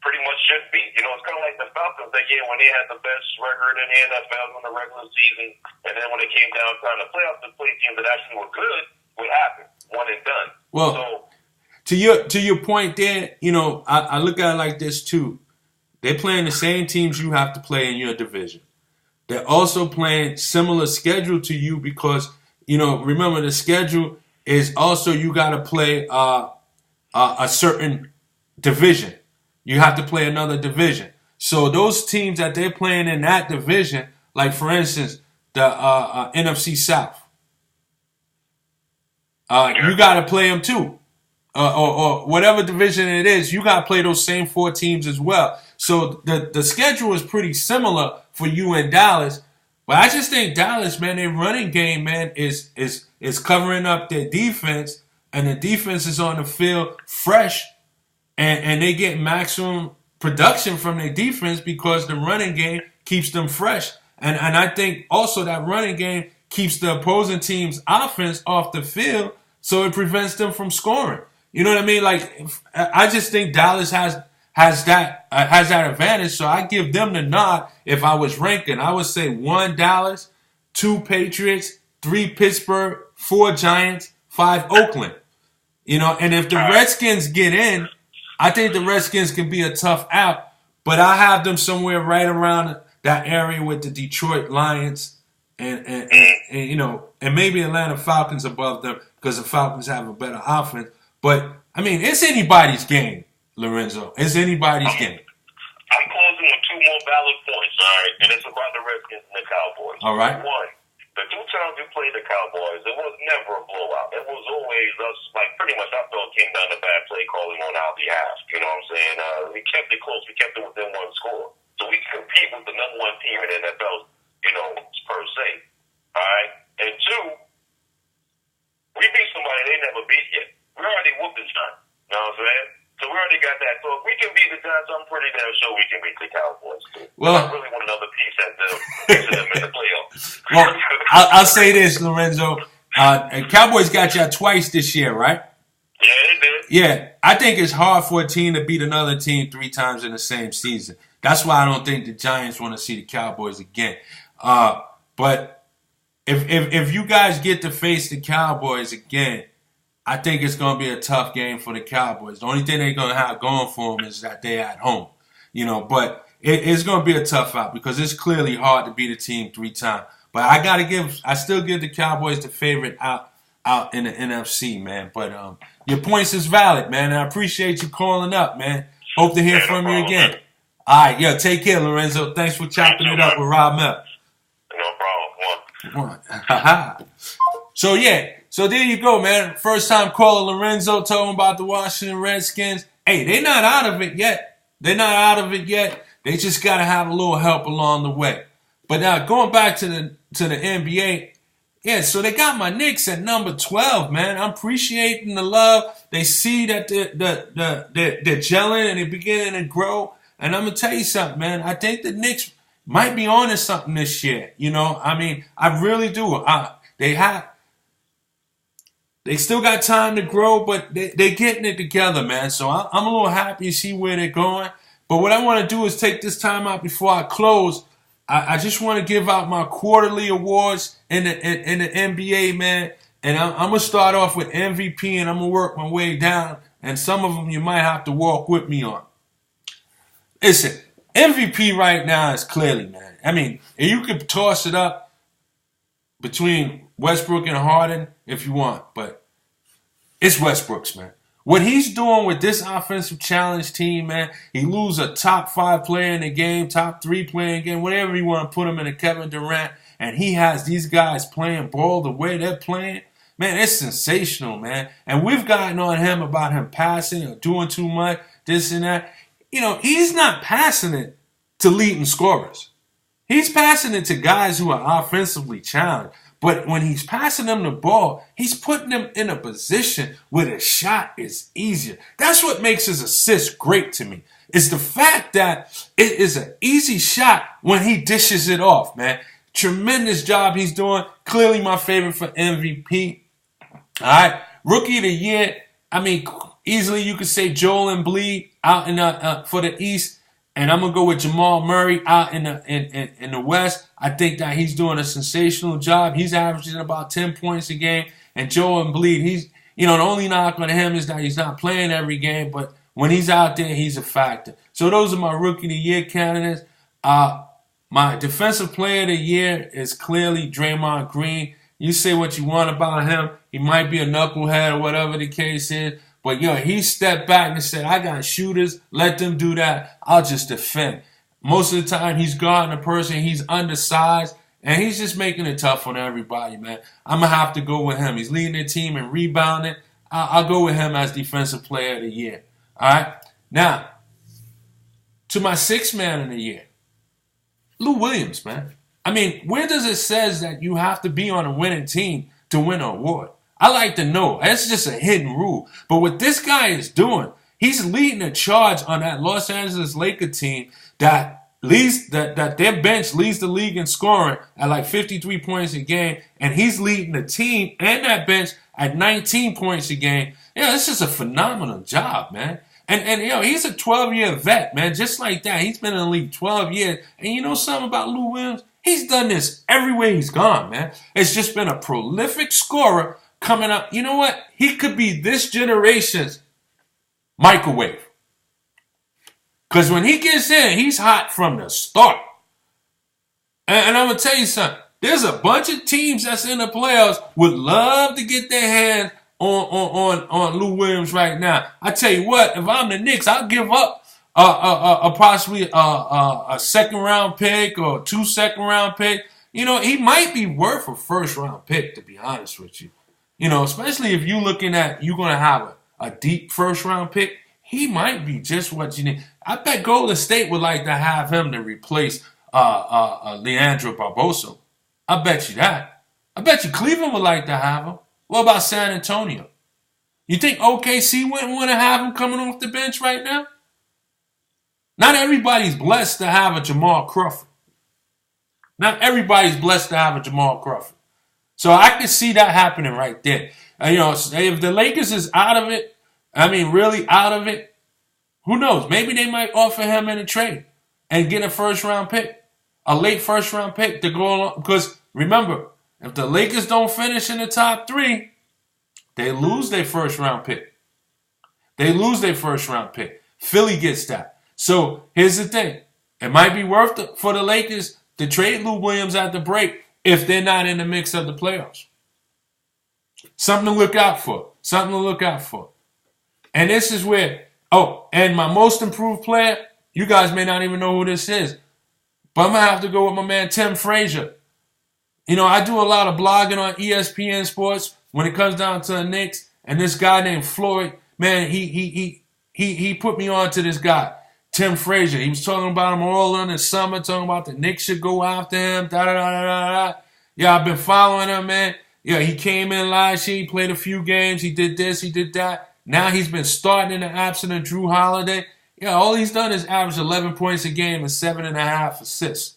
B: pretty much should beat. You know, it's kind of like the Falcons that year when they had the best record in the NFL in the regular season. And then when it came down time to playoffs, to play teams that actually were good, what happened? One and done.
A: Well, to your point there, you know, I look at it like this too. They're playing the same teams you have to play in your division. They're also playing similar schedule to you because, you know, remember the schedule is also you got to play a certain division. You have to play another division. So those teams that they're playing in that division, like for instance, the NFC South, you got to play them too. Or whatever division it is, you got to play those same 4 teams as well. So the schedule is pretty similar for you and Dallas. But I just think Dallas, man, their running game, man, is covering up their defense, and the defense is on the field fresh, and they get maximum production from their defense because the running game keeps them fresh. And I think also that running game keeps the opposing team's offense off the field, so it prevents them from scoring. You know what I mean? Like, I just think Dallas has that advantage, so I give them the nod. If I was ranking, I would say 1 Dallas, 2 Patriots, 3 Pittsburgh, 4 Giants, 5 Oakland. You know, and if the Redskins get in, I think the Redskins can be a tough out, but I have them somewhere right around that area with the Detroit Lions and you know, and maybe Atlanta Falcons above them because the Falcons have a better offense. But I mean, it's anybody's game, Lorenzo. It's anybody's game.
B: I'm closing with 2 more valid points, all right? And it's about the Redskins and the Cowboys.
A: All right.
B: 1, the 2 times we played the Cowboys, it was never a blowout. It was always us, like pretty much I felt it came down to bad play calling on our behalf. You know what I'm saying? We kept it close. We kept it within 1 score. So we compete with the number 1 team in the NFL, you know, per se. All right? And 2, we beat somebody they never beat yet. We already whooped the Giants. You know what I'm saying? So we already got that. So if we can beat the Giants, I'm pretty damn sure we can beat the Cowboys too. Well, I really want another piece at them in the playoffs.
A: Well, I'll say this, Lorenzo. Cowboys got you twice this year, right?
B: Yeah, they did.
A: Yeah, I think it's hard for a team to beat another team 3 times in the same season. That's why I don't think the Giants want to see the Cowboys again. But if you guys get to face the Cowboys again, I think it's going to be a tough game for the Cowboys. The only thing they're going to have going for them is that they're at home, you know. But it's going to be a tough out because it's clearly hard to beat a team 3 times. But I still give the Cowboys the favorite out in the NFC, man. But your points is valid, man. And I appreciate you calling up, man. Hope to hear from you again. Man. All right, yo, take care, Lorenzo. Thanks for chopping it up with Ramel.
B: No problem.
A: So there you go, man. First time caller Lorenzo talking about the Washington Redskins. hey, they're not out of it yet. They're not out of it yet. They just got to have a little help along the way. But now going back to the NBA, yeah, so they got my Knicks at number 12, man. I'm appreciating the love. They see that they're gelling and they're beginning to grow. And I'm going to tell you something, man. I think the Knicks might be on to something this year. You know, I mean, I really do. They still got time to grow, but they're getting it together, man. So I'm a little happy to see where they're going. But what I want to do is take this time out before I close. I just want to give out my quarterly awards in the NBA, man. And I'm going to start off with MVP, and I'm going to work my way down. And some of them you might have to walk with me on. Listen, MVP right now is clearly, man. I mean, you could toss it up between Westbrook and Harden if you want, but it's Westbrook's, man. What he's doing with this offensive challenge team, man, he lose a top 5 player in the game, top 3 player in the game, whatever you want to put him in a Kevin Durant, and he has these guys playing ball the way they're playing. Man, it's sensational, man. And we've gotten on him about him passing or doing too much, this and that. You know, he's not passing it to leading scorers. He's passing it to guys who are offensively challenged. But when he's passing them the ball, he's putting them in a position where the shot is easier. That's what makes his assist great to me. Is the fact that it is an easy shot when he dishes it off, man. Tremendous job he's doing. Clearly my favorite for MVP. All right. Rookie of the year. I mean, easily you could say Joel Embiid out in for the East. And I'm going to go with Jamal Murray out in the West. I think that he's doing a sensational job. He's averaging about 10 points a game. And Joel Embiid, he's, you know, the only knock on him is that he's not playing every game. But when he's out there, he's a factor. So those are my Rookie of the Year candidates. My Defensive Player of the Year is clearly Draymond Green. You say what you want about him. He might be a knucklehead or whatever the case is. But, yo, he stepped back and said, I got shooters. Let them do that. I'll just defend. Most of the time, he's guarding a person. He's undersized. And he's just making it tough on everybody, man. I'm going to have to go with him. He's leading the team in rebounding. I'll go with him as Defensive Player of the Year. All right? Now, to my 6th man of the year, Lou Williams, man. I mean, where does it says that you have to be on a winning team to win an award? I like to know. That's just a hidden rule. But what this guy is doing, he's leading a charge on that Los Angeles Lakers team that leads that their bench leads the league in scoring at like 53 points a game, and he's leading the team and that bench at 19 points a game. Yeah, it's just a phenomenal job, man. And you know, he's a 12-year vet, man. Just like that, he's been in the league 12 years. And you know something about Lou Williams? He's done this everywhere he's gone, man. It's just been a prolific scorer coming up. You know what? He could be this generation's microwave. Because when he gets in, he's hot from the start. And I'm going to tell you something. There's a bunch of teams that's in the playoffs would love to get their hands on Lou Williams right now. I tell you what, if I'm the Knicks, I'll give up possibly a second-round pick or 2 second-round picks. You know, he might be worth a first-round pick, to be honest with you. You know, especially if you're looking at you're going to have a deep first-round pick, he might be just what you need. I bet Golden State would like to have him to replace Leandro Barbosa. I bet you that. I bet you Cleveland would like to have him. What about San Antonio? You think OKC wouldn't want to have him coming off the bench right now? Not everybody's blessed to have a Jamal Crawford. Not everybody's blessed to have a Jamal Crawford. So I can see that happening right there. You know, if the Lakers is out of it, I mean, really out of it, who knows? Maybe they might offer him in a trade and get a first-round pick, a late first-round pick to go along. Because remember, if the Lakers don't finish in the top 3, they lose their first-round pick. They lose their first-round pick. Philly gets that. So here's the thing. It might be worth it for the Lakers to trade Lou Williams at the break if they're not in the mix of the playoffs. Something to look out for. Something to look out for. And this is where, and my most improved player, you guys may not even know who this is, but I'm going to have to go with my man Tim Frazier. You know, I do a lot of blogging on ESPN Sports when it comes down to the Knicks, and this guy named Floyd, man, he he put me on to this guy, Tim Frazier. He was talking about him all in the summer, talking about the Knicks should go after him. Da da da da da. Yeah, I've been following him, man. Yeah, he came in last year. He played a few games. He did this. He did that. Now he's been starting in the absence of Drew Holiday. Yeah, all he's done is average 11 points a game and 7.5 assists.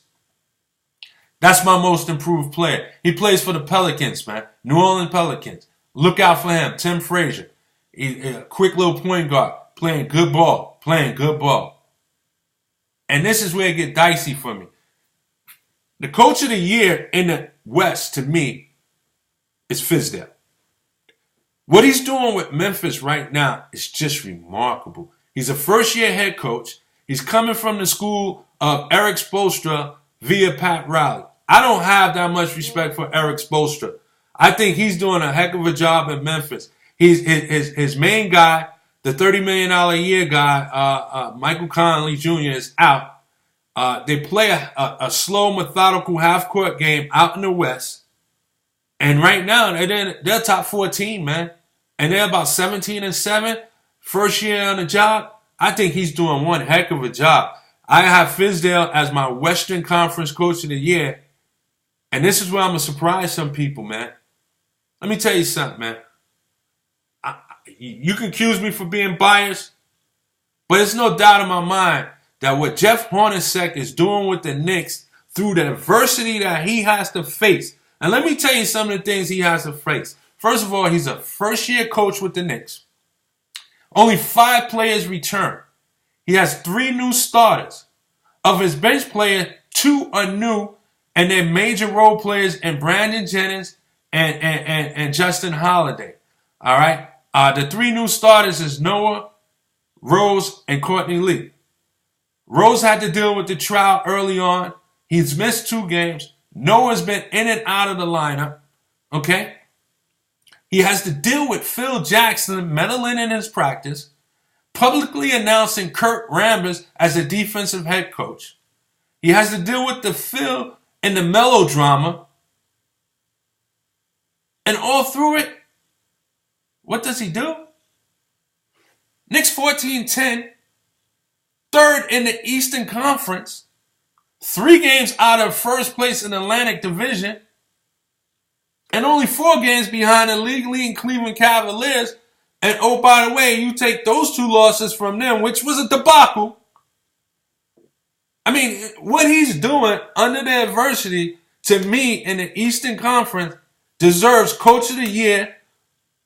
A: That's my most improved player. He plays for the Pelicans, man. New Orleans Pelicans. Look out for him. Tim Frazier. He's a quick little point guard. Playing good ball. Playing good ball. And this is where it gets dicey for me. The coach of the year in the West, to me, is Fizdale. What he's doing with Memphis right now is just remarkable. He's a first-year head coach. He's coming from the school of Eric Spoelstra via Pat Riley. I don't have that much respect for Eric Spoelstra. I think he's doing a heck of a job in Memphis. He's his main guy, the $30 million a year guy, Michael Conley Jr. is out. They play a slow, methodical half-court game out in the West. And right now, they're top 14, man. And they're about 17-7. First year on the job. I think he's doing one heck of a job. I have Fizdale as my Western Conference Coach of the Year. And this is where I'm going to surprise some people, man. Let me tell you something, man. You can accuse me for being biased, but there's no doubt in my mind that what Jeff Hornacek is doing with the Knicks through the adversity that he has to face. And let me tell you some of the things he has to face. First of all, he's a first-year coach with the Knicks. Only 5 players return. He has 3 new starters. Of his bench players, 2 are new, and they're major role players in Brandon Jennings and Justin Holiday. All right? The 3 new starters is Noah, Rose, and Courtney Lee. Rose had to deal with the trial early on. He's missed 2 games. Noah's been in and out of the lineup. Okay? He has to deal with Phil Jackson meddling in his practice, publicly announcing Kurt Rambis as a defensive head coach. He has to deal with the Phil and the melodrama. And all through it, what does he do? Knicks 14-10, third in the Eastern Conference, 3 games out of first place in the Atlantic Division, and only 4 games behind the league-leading Cleveland Cavaliers. And oh, by the way, you take those 2 losses from them, which was a debacle. I mean, what he's doing under the adversity, to me, in the Eastern Conference, deserves Coach of the Year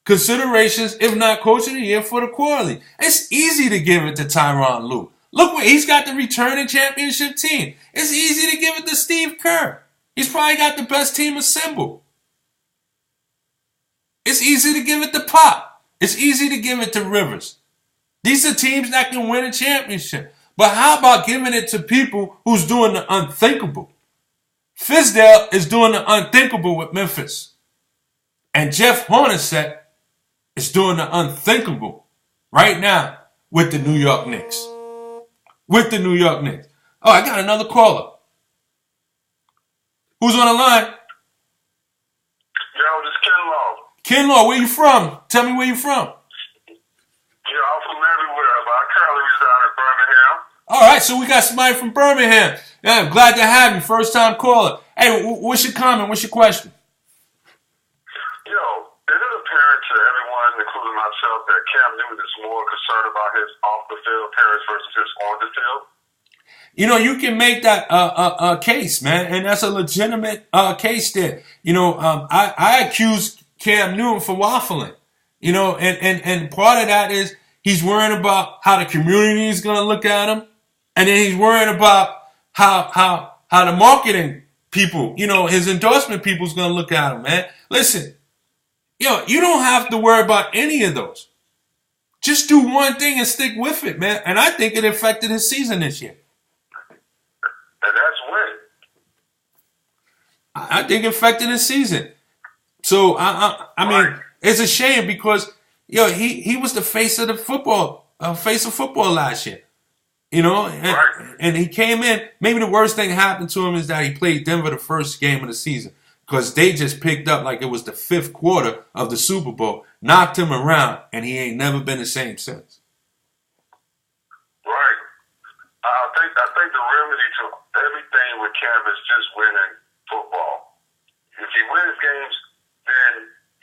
A: considerations, if not Coach of the Year for the quarterly. It's easy to give it to Tyronn Lue. Look what he's got, the returning championship team. It's easy to give it to Steve Kerr. He's probably got the best team assembled. It's easy to give it to Pop. It's easy to give it to Rivers. These are teams that can win a championship. But how about giving it to people who's doing the unthinkable? Fizdale is doing the unthinkable with Memphis. And Jeff Hornacek is doing the unthinkable right now with the New York Knicks. With the New York Knicks. Oh, I got another caller. Who's on the line?
B: Yo, this is Ken Law.
A: Ken Law, where you from? Tell me where you from.
B: Yeah, I'm from everywhere, but I currently reside in Birmingham.
A: All right, so we got somebody from Birmingham. Yeah, I'm glad to have you. First time caller. Hey, what's your comment? What's your question?
B: Yo, it is apparent to everyone, including myself, that Cam Newton is more concerned about his off-the-field appearance versus his on-the-field.
A: You know, you can make that a case, man, and that's a legitimate case there. You know, I accuse Cam Newton for waffling. You know, and part of that is he's worrying about how the community is going to look at him, and then he's worrying about how the marketing people, you know, his endorsement people is going to look at him, man. Listen, yo, you don't have to worry about any of those. Just do one thing and stick with it, man. And I think it affected his season this year.
B: And that's when.
A: I think it affected his season. So I mean, it's a shame because he was the face of the football, last year. You know, and he came in. Maybe the worst thing that happened to him is that he played Denver the first game of the season because they just picked up like it was the 5th quarter of the Super Bowl, knocked him around, and he ain't never been the same since.
B: think the remedy to everything with Cam is just winning football. If he wins games, then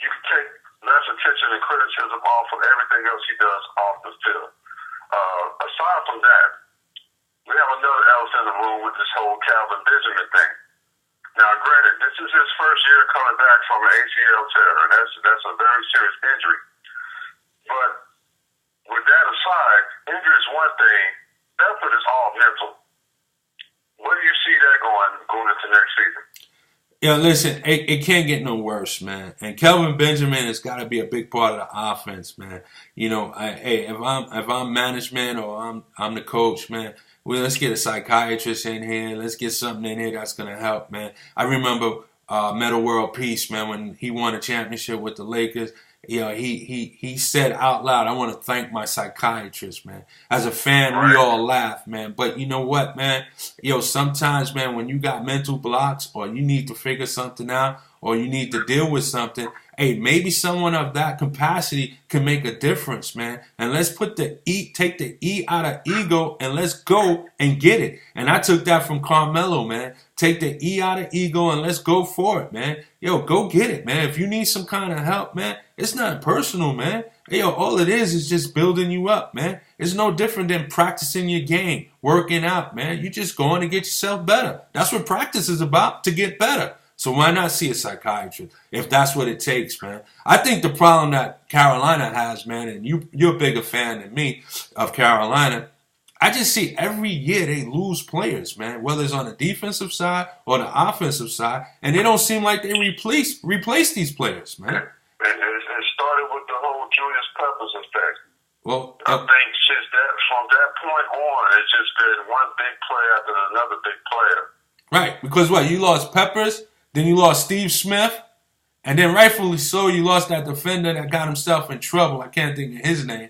B: you can take less attention and criticism off of everything else he does off the field. Aside from that, we have another elephant in the room with this whole Calvin Benjamin thing. Now, granted, this is his first year coming back from an ACL tear, and that's a very serious injury. But with that aside, injury is one thing. Effort is all mental. Where do you see that going into next season?
A: Yeah, listen, it can't get no worse, man. And Kelvin Benjamin has got to be a big part of the offense, man. You know, if I'm management or I'm the coach, man, well, let's get a psychiatrist in here. Let's get something in here that's gonna help, man. I remember Metta World Peace, man, when he won a championship with the Lakers. You know, he said out loud, "I want to thank my psychiatrist, man." As a fan, we all laugh, man. But you know what, man? Sometimes, man, when you got mental blocks or you need to figure something out or you need to deal with something, hey, maybe someone of that capacity can make a difference, man. And let's take the E out of ego and let's go and get it. And I took that from Carmelo, man. Take the E out of ego and let's go for it, man. Go get it, man. If you need some kind of help, man, it's not personal, man. All it is just building you up, man. It's no different than practicing your game, working out, man. You just going to get yourself better. That's what practice is about, to get better. So why not see a psychiatrist if that's what it takes, man? I think the problem that Carolina has, man, and you're a bigger fan than me of Carolina, I just see every year they lose players, man, whether it's on the defensive side or the offensive side, and they don't seem like they replace these players, man.
B: It started with the whole Julius Peppers effect.
A: Well,
B: I think from that point on, it's just been one big player after another big player.
A: Right, because what? You lost Peppers, then you lost Steve Smith, and then rightfully so, you lost that defender that got himself in trouble. I can't think of his name.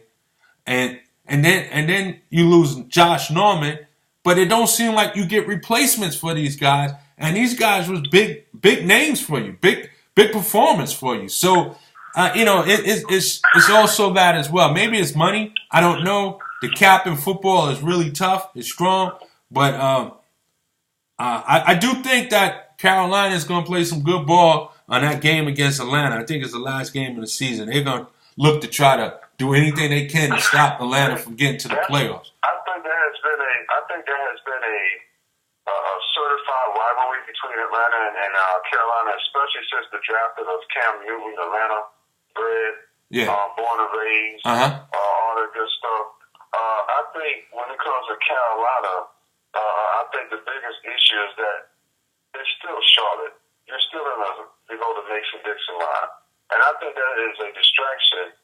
A: And then you lose Josh Norman, but it don't seem like you get replacements for these guys. And these guys was big names for you, big performance for you. So, it's also that as well. Maybe it's money. I don't know. The cap in football is really tough. It's strong, but I do think that Carolina is going to play some good ball on that game against Atlanta. I think it's the last game of the season. They're going to look to try to do anything they can to stop Atlanta from getting to the playoffs.
B: I think there has been a certified rivalry between Atlanta and Carolina, especially since the draft of Cam Newton, Atlanta bred, born and raised, all that good stuff. I think when it comes to Carolina, I think the biggest issue is that it's still Charlotte. You're still in the Mason-Dixon line. And I think that is a distraction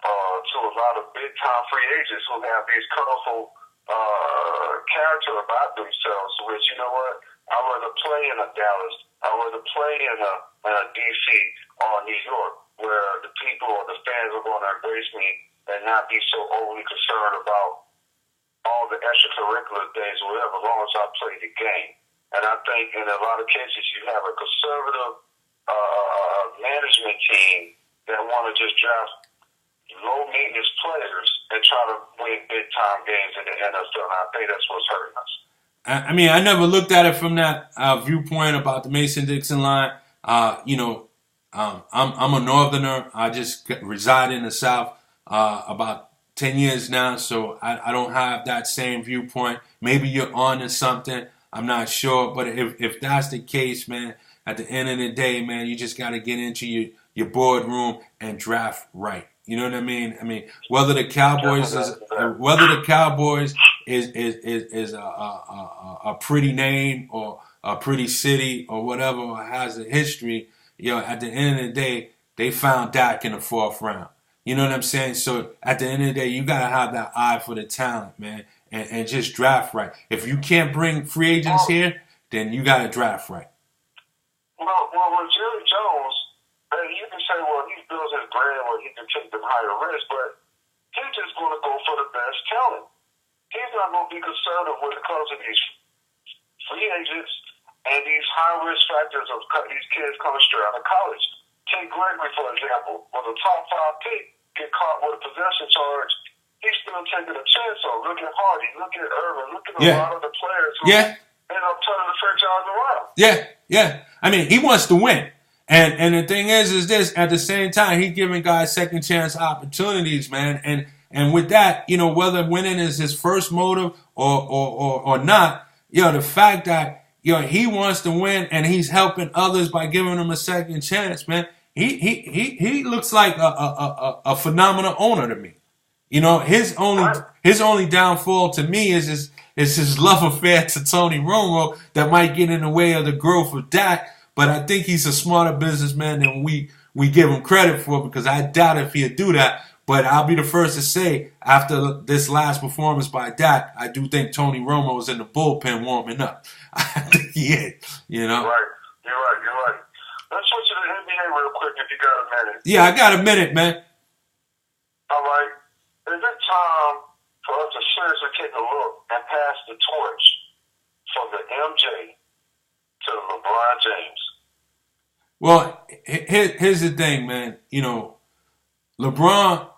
B: to a lot of big-time free agents who have these colorful character about themselves, which, you know what, I'd rather play in a Dallas, I'd rather play in a D.C. or New York, where the people or the fans are going to embrace me and not be so overly concerned about all the extracurricular things or whatever, as long as I play the game. And I think in a lot of cases you have a conservative management team that want to just draft low-maintenance players and try to win big-time games in the NFL. And I think that's what's hurting us.
A: I mean, I never looked at it from that viewpoint about the Mason-Dixon line. I'm a Northerner. I just reside in the South about 10 years now, so I don't have that same viewpoint. Maybe you're on to something. I'm not sure. But if that's the case, man, at the end of the day, man, you just got to get into your boardroom and draft right. You know what I mean? I mean, whether the Cowboys is a pretty name or a pretty city or whatever, or has a history, at the end of the day, they found Dak in the 4th round. You know what I'm saying? So at the end of the day, you gotta have that eye for the talent, man, and just draft right. If you can't bring free agents here, then you gotta draft right.
B: Well, with Jerry Jones, you can say, well, he builds his brand where he can take them higher risk, but he's just going to go for the best talent. He's not going to be conservative when it comes to these free agents and these high-risk factors of these kids coming straight out of college. Take Gregory, for example, was a top 5 pick, get caught with a possession charge he's still taking a chance on. Look at Hardy, look at Irvin, look at a
A: Yeah.
B: lot of the players who
A: Yeah.
B: end up turning the franchise around.
A: Yeah, yeah. I mean, he wants to win. And the thing is this, at the same time, he's giving guys second chance opportunities, man. And with that, you know, whether winning is his first motive or not, you know, the fact that, you know, he wants to win and he's helping others by giving them a second chance, man. He looks like a phenomenal owner to me. You know, his only downfall to me is his love affair to Tony Romo that might get in the way of the growth of Dak. But I think he's a smarter businessman than we give him credit for, because I doubt if he'd do that. But I'll be the first to say, after this last performance by Dak, I do think Tony Romo is in the bullpen warming up. I think he is, you know.
B: You're right. Let's switch to the NBA real quick if you got a minute.
A: Yeah, I got a minute, man.
B: All right. Is it time for us to seriously take a look and pass the torch from the MJ to LeBron James?
A: Well, here's the thing, man. You know, LeBron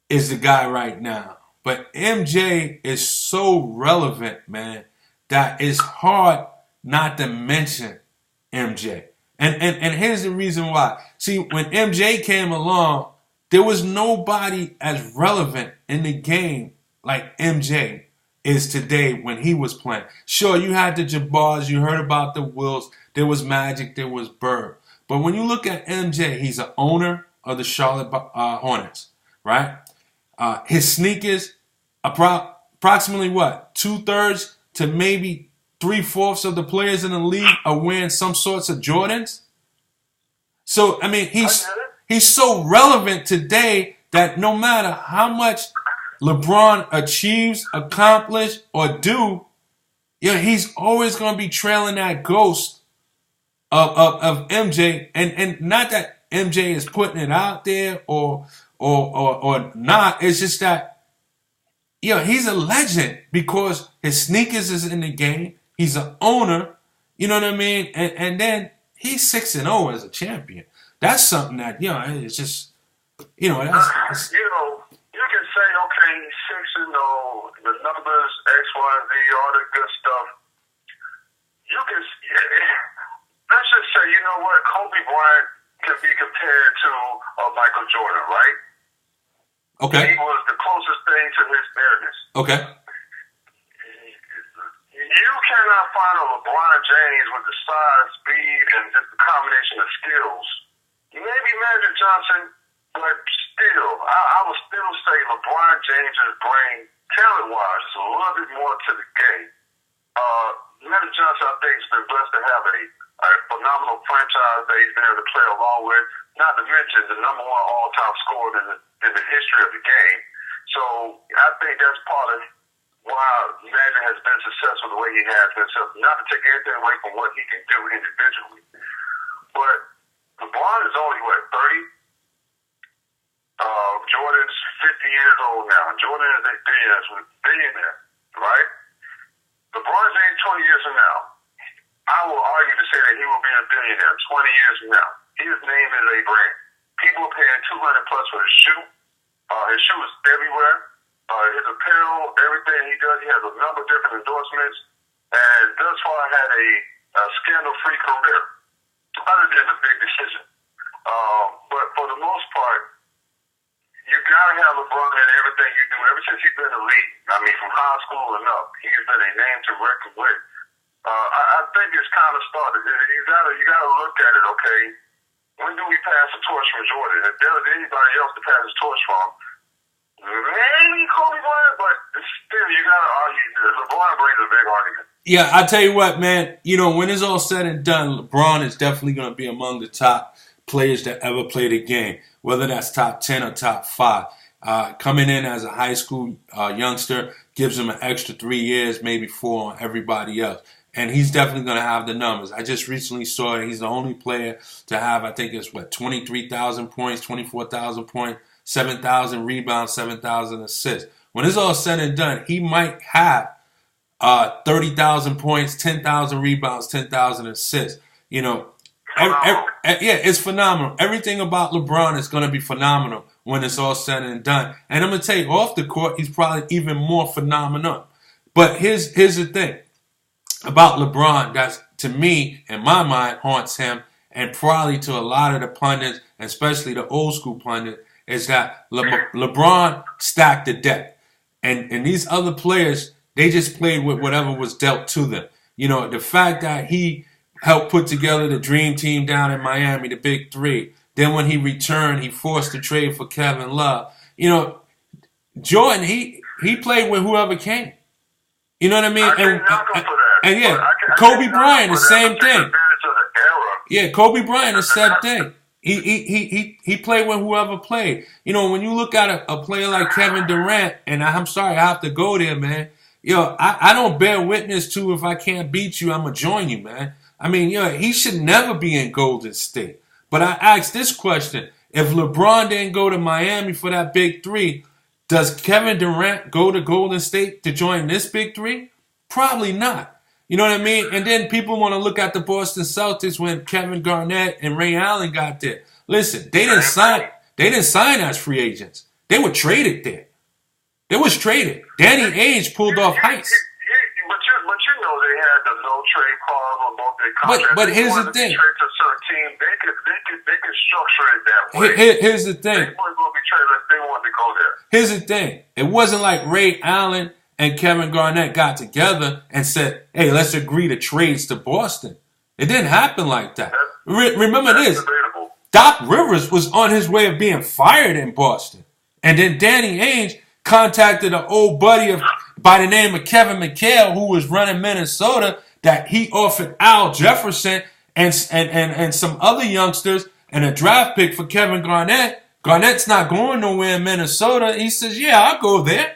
A: is the guy right now. But MJ is so relevant, man, that it's hard not to mention MJ. And here's the reason why. See, when MJ came along, there was nobody as relevant in the game like MJ is today when he was playing. Sure, you had the Jabbars, you heard about the Wills, there was Magic, there was Bird. But when you look at MJ, he's an owner of the Charlotte Hornets, right? His sneakers, approximately what? 2/3 to maybe 3/4 of the players in the league are wearing some sorts of Jordans. So, I mean, he's so relevant today that no matter how much LeBron achieves, accomplish, or do, you know, he's always going to be trailing that ghost of MJ. And not that MJ is putting it out there or not. It's just that, you know, he's a legend because his sneakers is in the game. He's an owner. You know what I mean? And then he's 6-0 as a champion. That's something that, you know, it's just, you know, that's
B: you know, you can say, okay, 6-0, the numbers, X, Y, Z, all that good stuff. You can, let's just say, you know what, Kobe Bryant can be compared to Michael Jordan, right?
A: okay.
B: He was the closest thing to his fairness.
A: Okay.
B: You cannot find a LeBron James with the size, speed, and just the combination of skills. Maybe Magic Johnson, but still, I would still say LeBron James' brain, talent-wise, is a little bit more to the game. Magic Johnson, I think, has been blessed to have a phenomenal franchise that he's been able to play along with, not to mention the #1 all-time scorer in the history of the game. So I think that's part of why Magic has been successful the way he has been successful. Not to take anything away from what he can do individually. But LeBron is only, 30? Jordan's 50 years old now. Jordan is a billionaire, right? LeBron's age 20 years from now. I will argue to say that he will be a billionaire 20 years from now. His name is a brand. People are paying $200+ for his shoe. His shoe is everywhere. His apparel, everything he does, he has a number of different endorsements, and thus far had a scandal-free career, other than the big decision. But for the most part, you gotta have LeBron in everything you do. Ever since he's been in the league, I mean, from high school and up, he's been a name to reckon with. I think it's kind of started. You gotta look at it. Okay, when do we pass the torch from Jordan? If there was anybody else to pass the torch from, maybe Kobe Bryant, but still, you gotta argue. LeBron brings a big argument.
A: Yeah, I tell you what, man. You know, when it's all said and done, LeBron is definitely going to be among the top players that ever played a game, whether that's top 10 or top 5. Coming in as a high school youngster gives him an extra 3 years, maybe 4 on everybody else. And he's definitely going to have the numbers. I just recently saw he's the only player to have, I think it's 23,000 points, 24,000 points, 7,000 rebounds, 7,000 assists. When it's all said and done, he might have 30,000 points, 10,000 rebounds, 10,000 assists. You know, yeah, it's phenomenal. Everything about LeBron is going to be phenomenal when it's all said and done. And I'm going to tell you, off the court, he's probably even more phenomenal. But here's the thing about LeBron that's, to me, in my mind, haunts him, and probably to a lot of the pundits, especially the old school pundits, is that LeBron stacked the deck. And these other players, they just played with whatever was dealt to them. You know, the fact that he helped put together the dream team down in Miami, the Big Three. Then when he returned, he forced the trade for Kevin Love. You know, Jordan, he played with whoever came. You know what I mean? And yeah, Kobe Bryant, the same thing. Yeah, Kobe Bryant, the same thing. He played with whoever played. You know, when you look at a player like Kevin Durant, and I'm sorry, I have to go there, man. Yo, I don't bear witness to if I can't beat you, I'm going to join you, man. I mean, yo, he should never be in Golden State. But I asked this question. If LeBron didn't go to Miami for that Big Three, does Kevin Durant go to Golden State to join this Big Three? Probably not. You know what I mean? And then people want to look at the Boston Celtics when Kevin Garnett and Ray Allen got there. Listen, they didn't sign as free agents. They were traded there. They was traded. Danny Ainge pulled off Heights.
B: But you know they had the no trade clause on both their contracts.
A: But here's the thing.
B: Trade to a certain team, they could structure it that way.
A: Here's the thing.
B: They weren't going to be traded unless they wanted to go there.
A: Here's the thing. It wasn't like Ray Allen and Kevin Garnett got together and said, hey, let's agree to trades to Boston. It didn't happen like that. Remember this.
B: Debatable.
A: Doc Rivers was on his way of being fired in Boston. And then Danny Ainge contacted an old buddy by the name of Kevin McHale, who was running Minnesota, that he offered Al Jefferson and some other youngsters and a draft pick for Kevin Garnett. Garnett's not going nowhere in Minnesota. He says, yeah, I'll go there.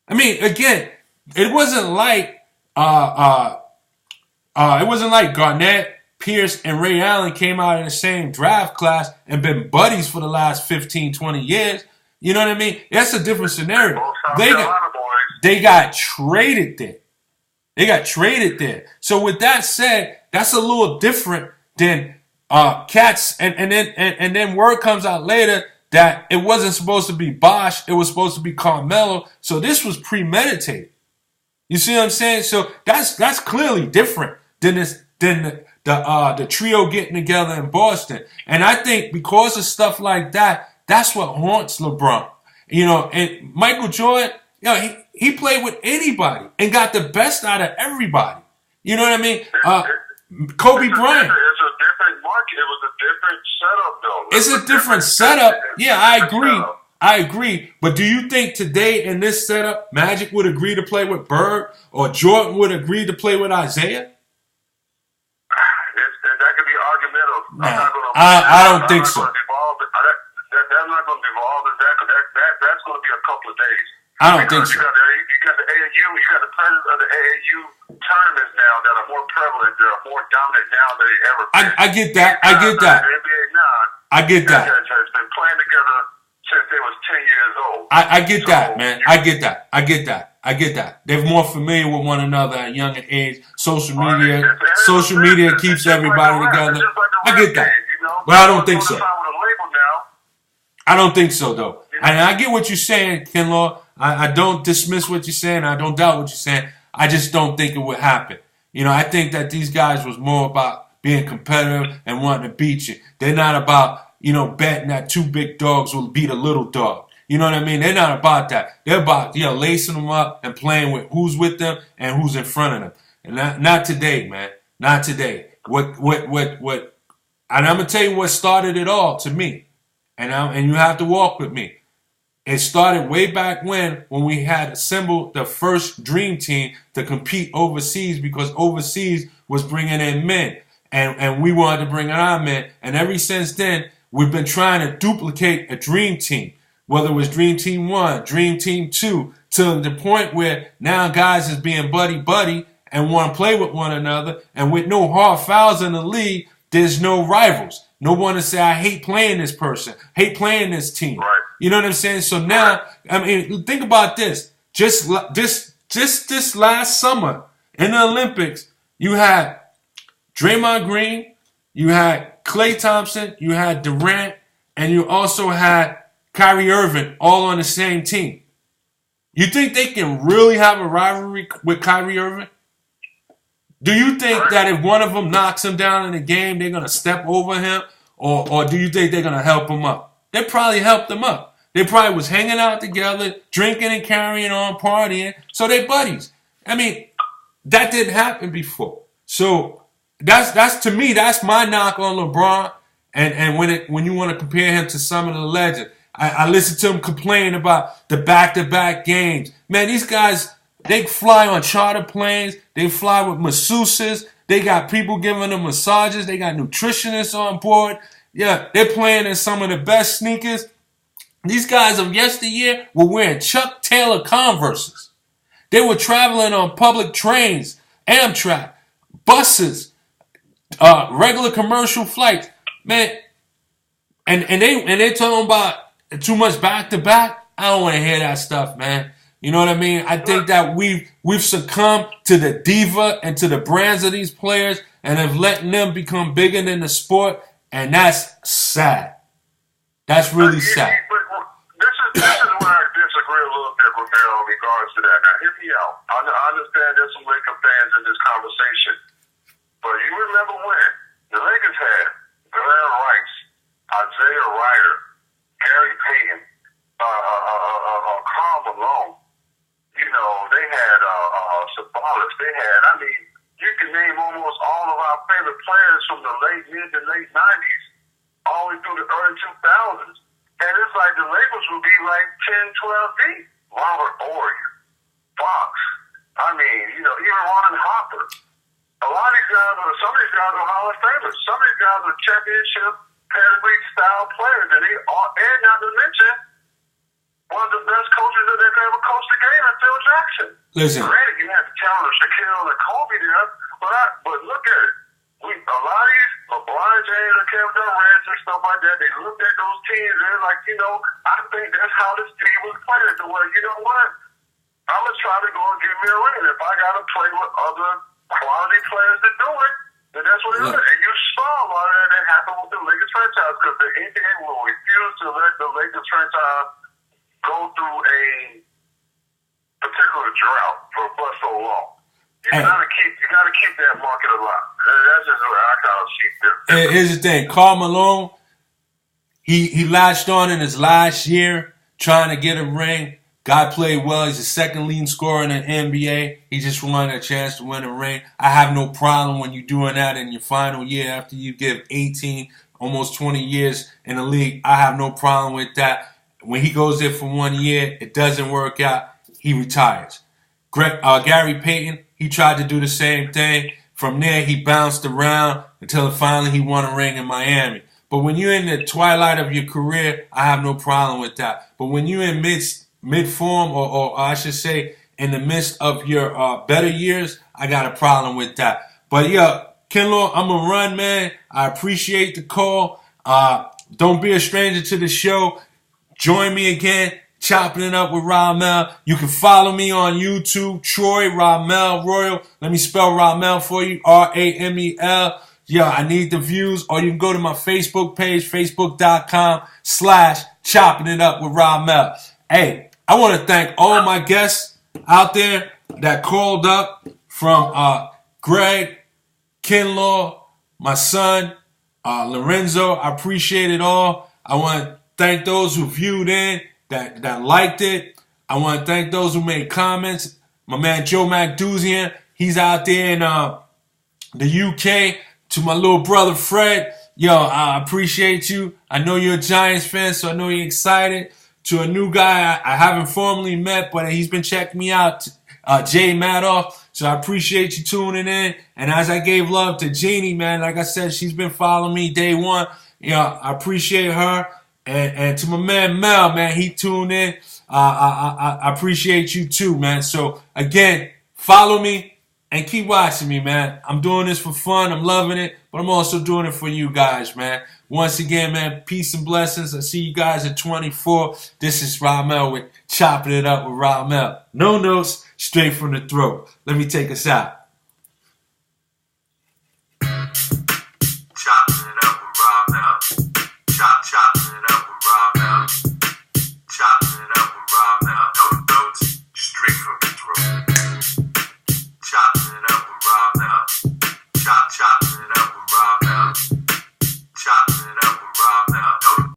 A: I mean, again, it wasn't like Garnett, Pierce, and Ray Allen came out in the same draft class and been buddies for the last 15, 20 years. You know what I mean? That's a different scenario. They got traded there. They got traded there. So with that said, that's a little different than cats. And then word comes out later that it wasn't supposed to be Bosh. It was supposed to be Carmelo. So this was premeditated. You see what I'm saying? So that's clearly different than the trio getting together in Boston. And I think because of stuff like that, that's what haunts LeBron. You know, and Michael Jordan, you know, he played with anybody and got the best out of everybody. You know what I mean? Kobe Bryant.
B: It's a different market. It was a different setup, though.
A: It's a different setup. Yeah, I agree. But do you think today in this setup, Magic would agree to play with Bird or Jordan would agree to play with Isaiah?
B: That could be argumentative.
A: Nah, I don't think so.
B: That's not going to evolve. That's going to be a couple of days.
A: I don't think so.
B: You got the AAU, you got the president of the AAU tournaments now that are more prevalent, they're more dominant now than they ever been.
A: I get that. I get that.
B: The NBA now,
A: I get that.
B: Has been playing together since they was 10 years old.
A: I get that, man. I get that. They're more familiar with one another at a younger age. Social media keeps everybody together. I get that. But I don't think so. I don't think so, though. And I get what you're saying, Ken Law. I don't dismiss what you're saying. I don't doubt what you're saying. I just don't think it would happen. You know, I think that these guys was more about being competitive and wanting to beat you. They're not about, you know, betting that two big dogs will beat a little dog. You know what I mean? They're not about that. They're about, you know, lacing them up and playing with who's with them and who's in front of them. And not today, man. Not today. And I'm going to tell you what started it all to me. And you have to walk with me. It started way back when we had assembled the first dream team to compete overseas because overseas was bringing in men. And we wanted to bring in our men. And ever since then, we've been trying to duplicate a dream team. Whether it was Dream Team 1, Dream Team 2, to the point where now guys is being buddy-buddy and want to play with one another. And with no hard fouls in the league, there's no rivals. No one to say, I hate playing this person, hate playing this team.
B: Right.
A: You know what I'm saying? So now, I mean, think about this. Just this last summer in the Olympics, you had Draymond Green, you had Klay Thompson, you had Durant, and you also had Kyrie Irving all on the same team. You think they can really have a rivalry with Kyrie Irving? Do you think that if one of them knocks him down in the game, they're going to step over him? Or do you think they're going to help him up? They probably helped him up. They probably was hanging out together, drinking and carrying on, partying. So they buddies. I mean, that didn't happen before. So that's to me, that's my knock on LeBron. And when you want to compare him to some of the legends, I listen to him complain about the back-to-back games. Man, these guys, they fly on charter planes. They fly with masseuses. They got people giving them massages. They got nutritionists on board. Yeah, they're playing in some of the best sneakers. These guys of yesteryear were wearing Chuck Taylor Converses. They were traveling on public trains, Amtrak, buses, regular commercial flights. Man, and they talking about too much back to back. I don't want to hear that stuff, man. You know what I mean? I think that we've succumbed to the diva and to the brands of these players and have letting them become bigger than the sport, and that's sad. That's really sad.
C: This is where I disagree a little bit with Ramel in regards to that. Now, hear me out. I understand there's some Laker fans in this conversation, but you remember when the Lakers had Blair Rice, Isaiah Ryder, Gary Payton, Karl Malone. You know, they had Sabonis. They had, I mean, you can name almost all of our favorite players from the mid to late 90s, all the way through the early 2000s. And it's like the Lakers would be like 10, 12 deep. Robert Horry, Fox. I mean, you know, even Ron Hopper. A lot of these guys some of these guys are Hall of Famers. Some of these guys are championship pedigree style players. And not to mention, one of the best coaches that they've ever coached the game is Phil Jackson.
A: Listen.
C: Granted, you have to talent of Shaquille and Kobe there, but look at it. A lot of these LeBron James and Kevin Durant and stuff like that, they looked at those teams and they're like, you know, I think that's how this team was played. To where, you know what? I'm going to try to go and get me a ring. If I got to play with other quality players to do it, then that's what it is. And you saw a lot of that happen with the Lakers franchise because the NBA will refuse to let the Lakers franchise go through a particular drought for so long. You gotta keep that market alive. That's just what I kind of see.
A: And here's the thing, Karl Malone, he latched on in his last year trying to get a ring. Guy played well. He's the second leading scorer in the NBA. He just wanted a chance to win a ring. I have no problem when you're doing that in your final year after you give 18, almost 20 years in the league. I have no problem with that. When he goes there for 1 year, it doesn't work out, he retires. Gary Payton, he tried to do the same thing. From there, he bounced around until finally he won a ring in Miami. But when you're in the twilight of your career, I have no problem with that. But when you're in mid-form, or I should say in the midst of your better years, I got a problem with that. But yeah, Kinlaw, I'm going to run, man. I appreciate the call. Don't be a stranger to the show. Join me again. Chopping It Up with Ramel. You can follow me on YouTube, Troy Ramel Royal. Let me spell Ramel for you, Ramel. Yeah, I need the views. Or you can go to my Facebook page, facebook.com/Chopping It Up with Ramel. Hey, I want to thank all my guests out there that called up, from Greg, Kinlaw, my son, Lorenzo. I appreciate it all. I want to thank those who viewed in, that liked it. I want to thank those who made comments. My man Joe McDouzian, he's out there in the UK. To my little brother Fred, yo, I appreciate you. I know you're a Giants fan, so I know you're excited. To a new guy I haven't formally met, but he's been checking me out, Jay Madoff. So I appreciate you tuning in. And as I gave love to Jeannie, man, like I said, she's been following me day one. You know, I appreciate her. And to my man Mel, man, he tuned in. I appreciate you too, man. So again, follow me and keep watching me, man. I'm doing this for fun. I'm loving it, but I'm also doing it for you guys, man. Once again, man, peace and blessings. I see you guys at 24. This is Ramel with Chopping It Up with Ramel. No notes, straight from the throat. Let me take us out.